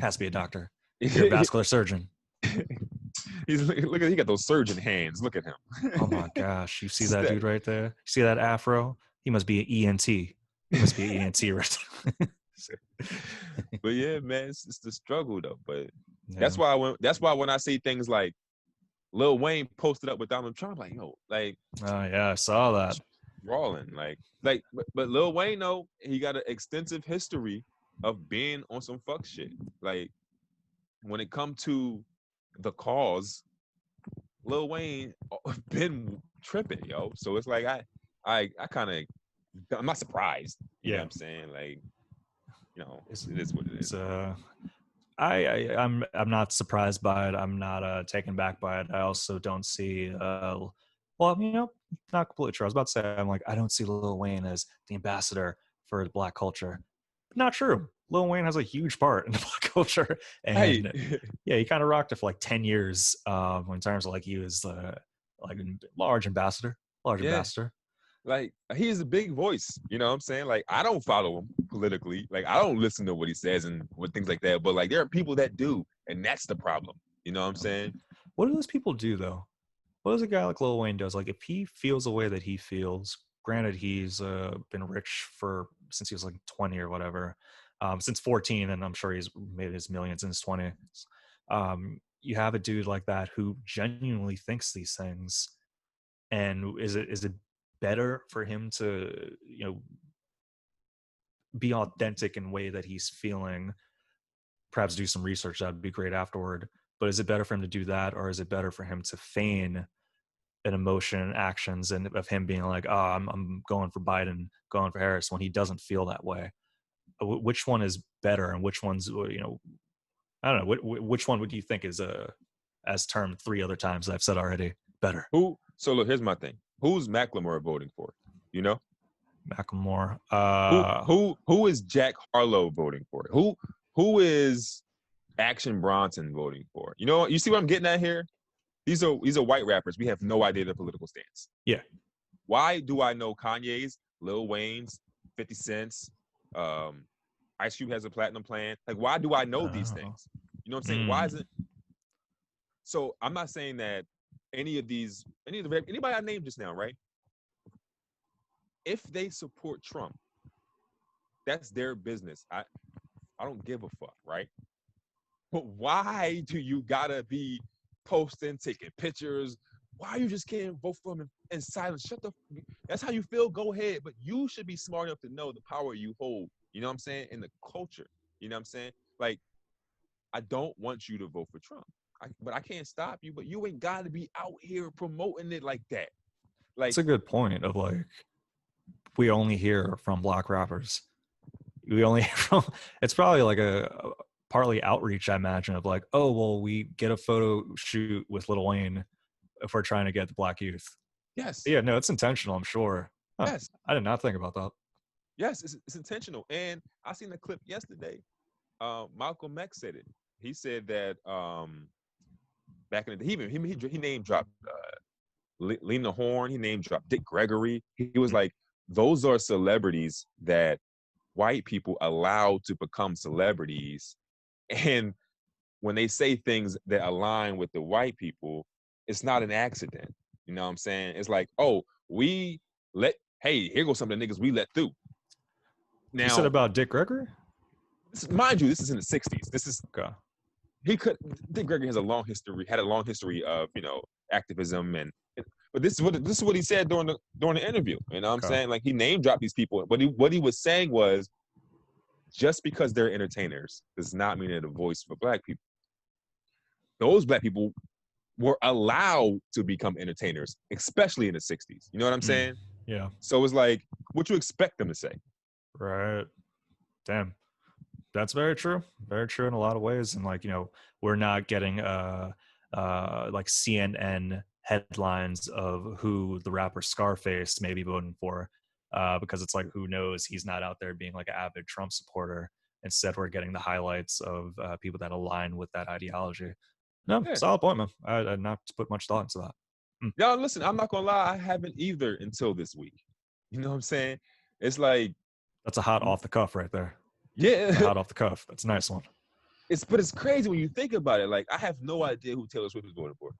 has to be a doctor. You're a vascular surgeon. Look at he got those surgeon hands. Look at him. Oh my gosh, you see that That- dude right there? You see that afro? He must be an ENT. He must be an ENT right there. But yeah, man, it's the struggle though. But Yeah. that's why when I see things like Lil Wayne posted up with Donald Trump, like, yo, like Oh yeah, I saw that. drawing, but Lil Wayne though, he got an extensive history of being on some fuck shit. Like when it come to the cause, Lil Wayne been tripping, yo. So it's like I kind of, I'm not surprised. You know what I'm saying? Like, it is what it is. I'm not surprised by it. I'm not taken back by it. I also don't see well, not completely true. I was about to say I don't see Lil Wayne as the ambassador for the black culture. Not true. Lil Wayne has a huge part in the black culture, Hey, and yeah, he kind of rocked it for like 10 years. In terms of like he was like a large ambassador, yeah, like he is a big voice. You know what I'm saying? Like I don't follow him politically. Like I don't listen to what he says and what things like that. But like there are people that do, and that's the problem. You know what I'm saying? What do those people do though? What does a guy like Lil Wayne does? Like if he feels the way that he feels, granted he's been rich for since he was like 20 or whatever, since 14, and I'm sure he's made his millions in his 20s. you have a dude like that who genuinely thinks these things, and is it better for him to, be authentic in way that he's feeling, perhaps do some research, that'd be great afterward, but is it better for him to do that, or is it better for him to feign an emotion and actions, and of him being like, oh, I'm going for Biden, going for Harris, when he doesn't feel that way? Which one is better, and which one's, I don't know, which one would you think is, as termed 3 other times I've said already, better? So look, here's my thing. Who's Macklemore voting for? You know? Macklemore. Who is Jack Harlow voting for? Who is Action Bronson voting for? You know, you see what I'm getting at here? These are white rappers. We have no idea their political stance. Yeah. Why do I know Kanye's, Lil Wayne's, 50 Cent's, Ice Cube has a platinum plan? Like, why do I know these things? You know what I'm saying? Why is it? So I'm not saying that anybody I named just now, right? If they support Trump, that's their business. I don't give a fuck, right? But why do you gotta be posting, taking pictures? Why you just can't vote for him in silence? That's how you feel, go ahead. But you should be smart enough to know the power you hold, you know what I'm saying, in the culture. You know what I'm saying? Like, I don't want you to vote for Trump. But I can't stop you, but you ain't gotta be out here promoting it like that. Like, that's a good point of like, we only hear from Black rappers. We only hear from, it's probably like a partly outreach, I imagine, of like, oh, well, we get a photo shoot with Lil Wayne if we're trying to get the Black youth. yes. Yeah, no, it's intentional, I'm sure. Yes. I did not think about that. Yes, it's intentional. And I seen the clip yesterday. Malcolm X said it. He said that back in the day, he name dropped Lena Horne. He name dropped Dick Gregory. He was like, those are celebrities that white people allow to become celebrities. And when they say things that align with the white people, it's not an accident. You know what I'm saying? It's like, oh, hey, here goes some of the niggas we let through. Now, you said about Dick Gregory? Mind you, this is in the 60s. This is okay. Dick Gregory had a long history of, activism, but this is what he said during the interview. You know what I'm saying? Like, he name dropped these people, but what he was saying was, just because they're entertainers does not mean they're the voice for Black people. Those Black people were allowed to become entertainers, especially in the 60s. You know what I'm saying? Yeah. So it's like, what you expect them to say? Right. Damn. That's very true. Very true in a lot of ways. And like, we're not getting like CNN headlines of who the rapper Scarface may be voting for, because it's like, who knows? He's not out there being like an avid Trump supporter. Instead, we're getting the highlights of people that align with that ideology. No, solid point, man. I did not put much thought into that. Y'all, listen, I'm not gonna lie, I haven't either until this week. You know what I'm saying? It's like, that's a hot off the cuff right there. Yeah, hot off the cuff. That's a nice one. But it's crazy when you think about it. Like, I have no idea who Taylor Swift is voting for.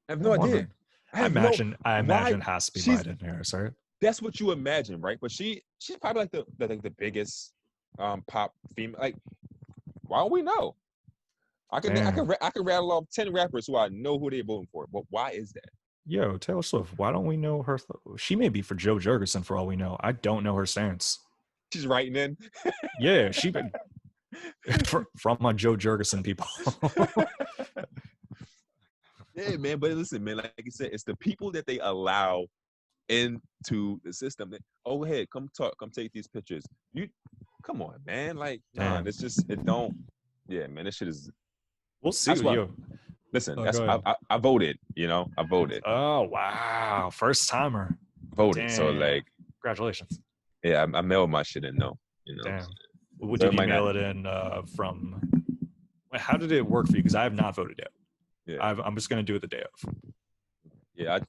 I have no idea. I imagine it has to be Biden here, sorry. That's what you imagine, right? But she's probably like the biggest pop female. Like, why don't we know? I could rattle off 10 rappers who I know who they're voting for, but why is that? Yo, Taylor Swift, why don't we know her? She may be for Joe Jurgensen for all we know. I don't know her stance. She's writing in. Yeah, she been from my Joe Jurgensen people. Yeah, man. But listen, man, like you said, it's the people that they allow into the system. Oh, go ahead, come talk, come take these pictures. Come on, man. Like, nah, it's just, it don't. Yeah, man, this shit is. We'll see. Listen, I voted. I voted. Oh wow, first timer. Voted. Damn. So like, congratulations. Yeah, I mailed my shit in though. Damn. Did you mail it in from? How did it work for you? Because I have not voted yet. Yeah. I'm just gonna do it the day of. Yeah.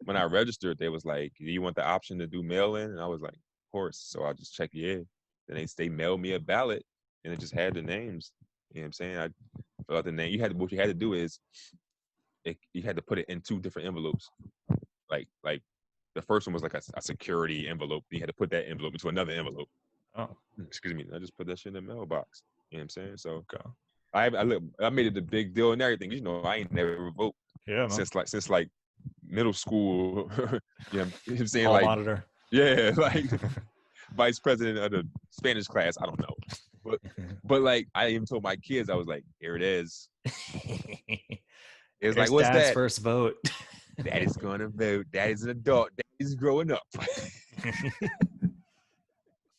When I registered, they was like, "Do you want the option to do mail in?" And I was like, "Of course." So I just checked yeah. Then they mailed me a ballot, and it just had the names. You know what I'm saying? I filled out the name. What you had to do is, you had to put it in 2 different envelopes. Like the first one was like a security envelope. You had to put that envelope into another envelope. Oh, excuse me. I just put that shit in the mailbox. You know what I'm saying? So Okay. I made it a big deal and everything. You know, I ain't never vote Yeah, man. since middle school. You know what I'm saying? Hall Like, monitor. yeah, like vice president of the Spanish class. I don't know, but like I even told my kids, I was like, here it is. It was like, Here's what's Dad's that? first vote. Daddy's gonna vote. Daddy's an adult. Daddy's growing up.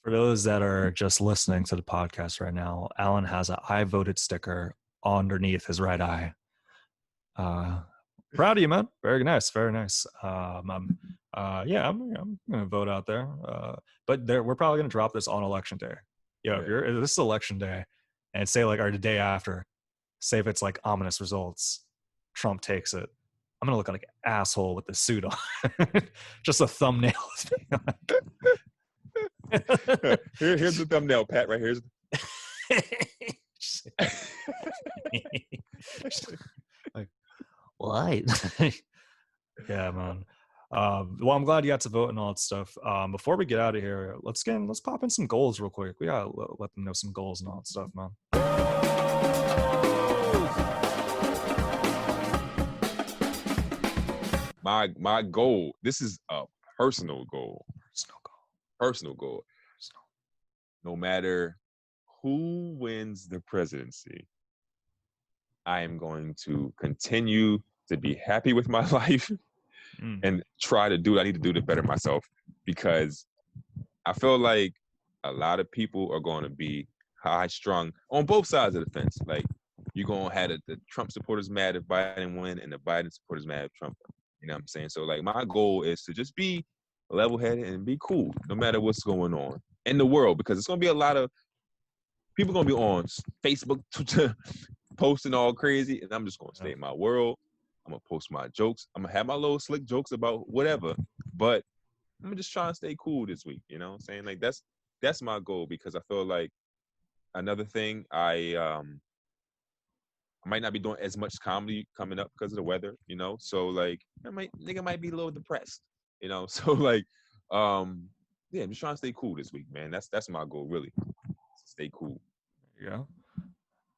For those that are just listening to the podcast right now, Alan has an I voted sticker underneath his right eye. Proud of you, man. Very nice. Very nice. I'm gonna vote out there. But we're probably gonna drop this on election day. Yo, if this is election day, and say like, or the day after, say if it's like ominous results, Trump takes it. I'm gonna look like an asshole with the suit on. Just a thumbnail. Here's the thumbnail, Pat. Right here's. Like, what? Yeah, man. Well, I'm glad you got to vote and all that stuff. Before we get out of here, let's pop in some goals real quick. We gotta let them know some goals and all that stuff, man. My goal. This is a personal goal. Personal goal. No matter who wins the presidency, I am going to continue to be happy with my life and try to do what I need to do to better myself, because I feel like a lot of people are going to be high strung on both sides of the fence. Like, you're going to have the Trump supporters mad if Biden win and the Biden supporters mad if Trump win. You know what I'm saying? So like, my goal is to just be level-headed and be cool no matter what's going on in the world, because it's going to be a lot of people going to be on Facebook, Twitter, posting all crazy, and I'm just going to stay in my world. I'm going to post my jokes. I'm going to have my little slick jokes about whatever, but I'm just trying to stay cool this week. You know what I'm saying? Like, that's my goal, because I feel like another thing, I might not be doing as much comedy coming up because of the weather, you know? So like, nigga might be a little depressed, you know? So like, yeah, I'm just trying to stay cool this week, man. That's my goal, really. Stay cool. Yeah.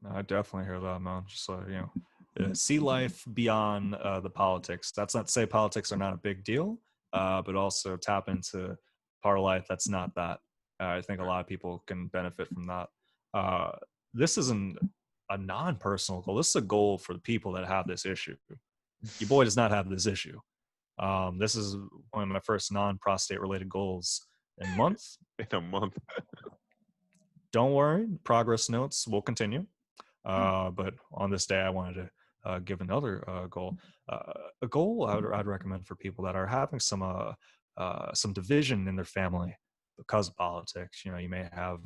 No, I definitely hear that, man. Just so you know, see life beyond the politics. That's not to say politics are not a big deal, but also tap into part of life that's not that. I think a lot of people can benefit from that. This isn't a non-personal goal. This is a goal for the people that have this issue. Your boy does not have this issue. This is one of my first non-prostate related goals in a month. In a month. Don't worry, progress notes will continue. But on this day, I wanted to give another goal. A goal I'd recommend for people that are having some division in their family because of politics. You know, you may have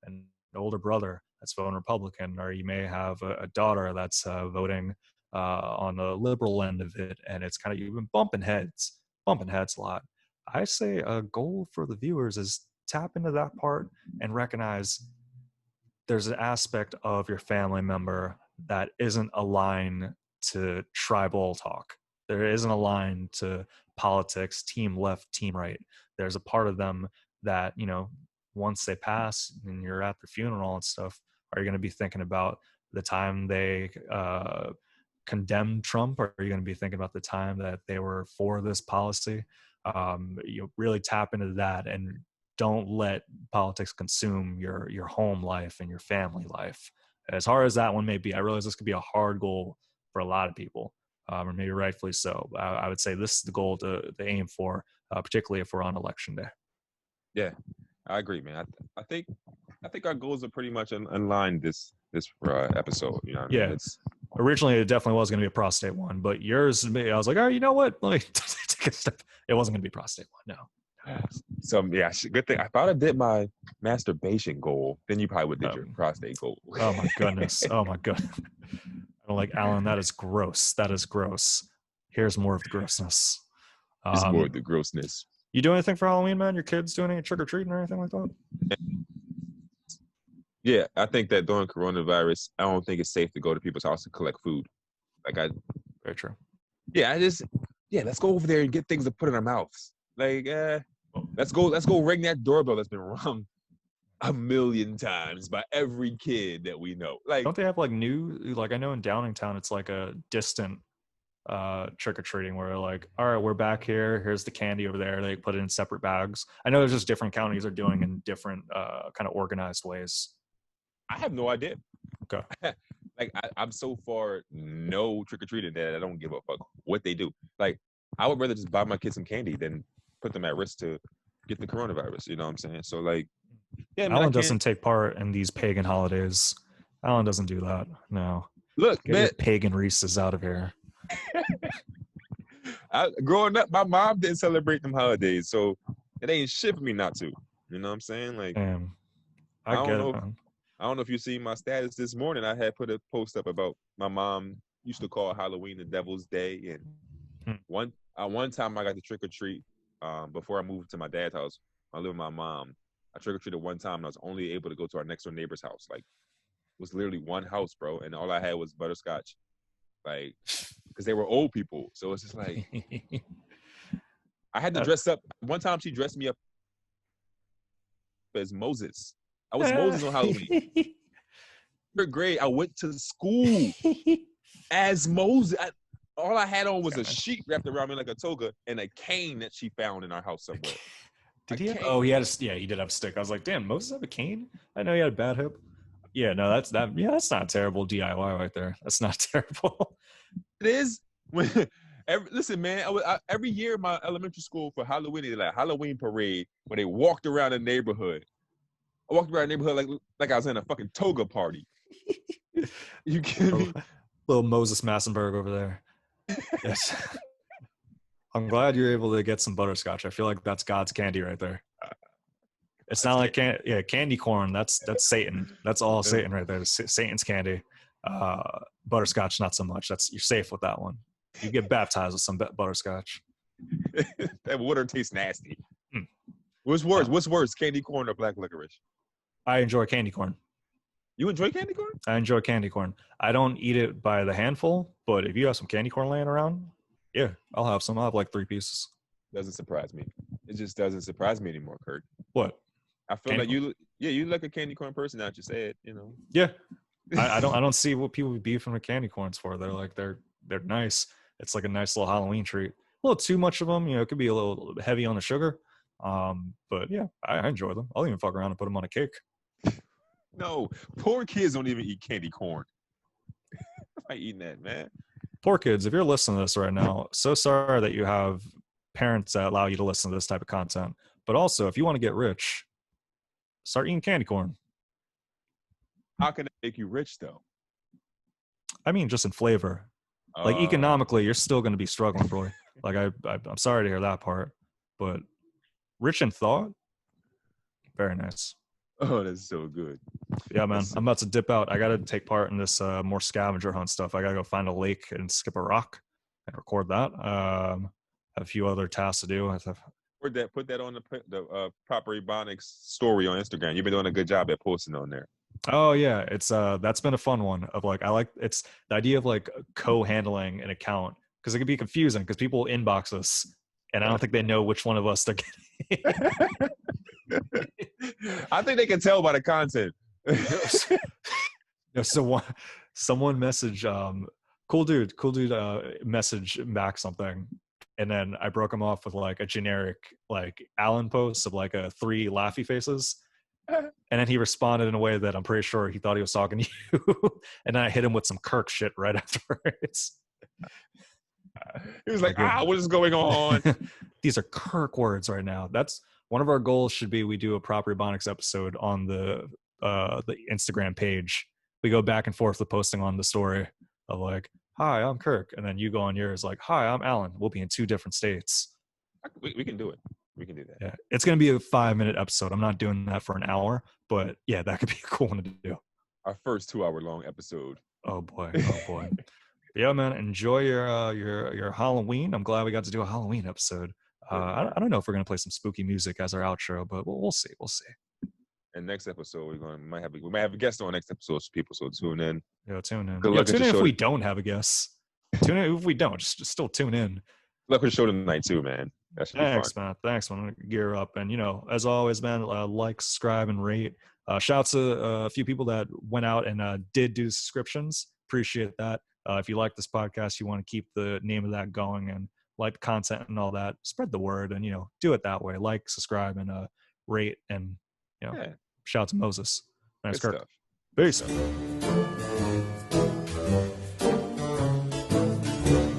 an older brother that's voting Republican, or you may have a daughter that's voting on the liberal end of it, and it's kind of, you've been bumping heads a lot. I say a goal for the viewers is tap into that part and recognize there's an aspect of your family member that isn't aligned to tribal talk. There isn't aligned to politics, team left, team right. There's a part of them that, you know, once they pass and you're at the funeral and stuff, are you going to be thinking about the time they condemned Trump? Or are you going to be thinking about the time that they were for this policy? You really tap into that and don't let politics consume your home life and your family life. As hard as that one may be, I realize this could be a hard goal for a lot of people, or maybe rightfully so. I would say this is the goal to aim for, particularly if we're on election day. Yeah, I agree, man. I think our goals are pretty much in line this episode. You know what I mean? It's originally it definitely was going to be a prostate one, but yours, I was like, oh, you know what? Let me take a step. It wasn't going to be prostate one. No. So yeah, good thing. If I'd have did my masturbation goal, then you probably would did your prostate goal. Oh my goodness. Oh my goodness. I'm like, Alan, that is gross. That is gross. Here's more of the grossness. It's more of the grossness. You do anything for Halloween, man? Your kids doing any trick or treating or anything like that? Yeah, I think that during coronavirus, I don't think it's safe to go to people's house and collect food. Very true. Yeah, let's go over there and get things to put in our mouths. Like, let's go ring that doorbell that's been rung a million times by every kid that we know. Like, Don't they have like new, like I know in Downingtown it's like a distant trick-or-treating where like, all right, we're back here, here's the candy over there, they put it in separate bags. I know there's just different counties are doing in different kind of organized ways. I have no idea. Okay. Like, I'm so far no trick-or-treating that I don't give a fuck what they do. Like, I would rather just buy my kids some candy than put them at risk to get the coronavirus. You know what I'm saying? So, like, yeah, man, Alan doesn't take part in these pagan holidays. Alan doesn't do that. No. Look, Get man, your pagan Reese's out of here. growing up, my mom didn't celebrate them holidays, so it ain't shit for me not to. You know what I'm saying? Like, Damn. I don't get know. it, man. I don't know if you see my status this morning. I had put a post up about my mom used to call Halloween the Devil's Day, and one time I got to trick or treat before I moved to my dad's house. I live with my mom. I trick or treated one time, and I was only able to go to our next door neighbor's house. Like, it was literally one house, bro, and all I had was butterscotch, like, because they were old people. So it's just like I had to dress up. One time, she dressed me up as Moses. I was Moses on Halloween. Third grade, I went to school as Moses. All I had on was a sheet wrapped around me like a toga and a cane that she found in our house somewhere. Did he have? Oh, he had a. Yeah, he did have a stick. I was like, damn, Moses have a cane? I know he had a bad hip. Yeah, no, that's that. Yeah, that's not terrible DIY right there. That's not terrible. It is. Listen, man. Every year in my elementary school for Halloween, they like Halloween parade where they walked around the neighborhood. I walked around the neighborhood like I was in a fucking toga party. You kidding me? Little Moses Massenberg over there. Yes. I'm glad you're able to get some butterscotch. I feel like that's God's candy right there. It's not like candy corn. That's Satan. That's all Satan right there. Satan's candy. Butterscotch, not so much. You're safe with that one. You get baptized with some butterscotch. That water tastes nasty. What's worse? What's worse, candy corn or black licorice? I enjoy candy corn. You enjoy candy corn? I enjoy candy corn. I don't eat it by the handful, but if you have some candy corn laying around, yeah, I'll have some. I'll have like 3 pieces. Doesn't surprise me. It just doesn't surprise me anymore, Kirk. What? I feel like you like a candy corn person now that you say it, you know. Yeah. I don't see what people be beefing with candy corns for. They're nice. It's like a nice little Halloween treat. A little too much of them, it could be a little heavy on the sugar. But yeah, I enjoy them. I'll even fuck around and put them on a cake. No, poor kids don't even eat candy corn. I eating that, man. Poor kids, if you're listening to this right now, so sorry that you have parents that allow you to listen to this type of content. But also, if you want to get rich, start eating candy corn. How can it make you rich, though? I mean, just in flavor. Like, economically, you're still going to be struggling, boy. Like, I'm sorry to hear that part. But rich in thought, very nice. Oh, that's so good. Yeah, man. I'm about to dip out. I got to take part in this more scavenger hunt stuff. I got to go find a lake and skip a rock and record that. Have a few other tasks to do. Put that on the proper Ebonics story on Instagram. You've been doing a good job at posting on there. Oh yeah, it's that's been a fun one. Of like, it's the idea of like co-handling an account, because it can be confusing because people inbox us and I don't think they know which one of us they're getting. I think they can tell by the content. So someone message cool dude message back something, and then I broke him off with like a generic like Alan post of like 3 laughy faces, and then he responded in a way that I'm pretty sure he thought he was talking to you, and then I hit him with some Kirk shit right afterwards. He was like, what is going on? These are Kirk words right now. That's one of our goals. Should be we do a proper Ebonics episode on the Instagram page. We go back and forth with posting on the story of like, hi, I'm Kirk, and then you go on yours like, hi, I'm Alan. We'll be in 2 different states. We can do it. We can do that. Yeah, it's gonna be a 5-minute episode. I'm not doing that for an hour, but yeah, that could be a cool one to do. Our first 2-hour-long episode. Oh boy. Yeah, man. Enjoy your Halloween. I'm glad we got to do a Halloween episode. I don't know if we're gonna play some spooky music as our outro, but we'll see. We'll see. And next episode, we might have a guest on next episode, so people. So tune in. Yeah, tune in. Good Tune in if we don't have a guest. Tune in if we don't. Just still tune in. Luck with the show tonight too, man. That should be fun. Thanks, man. Thanks, man. Gear up. And, as always, man, like, subscribe, and rate. Shouts to a few people that went out and did do subscriptions. Appreciate that. If you like this podcast, you want to keep the name of that going and like the content and all that, spread the word and, do it that way. Like, subscribe, and rate. And, Yeah, shout out to Moses. Thanks, good Kirk. stuff. Peace. Good stuff.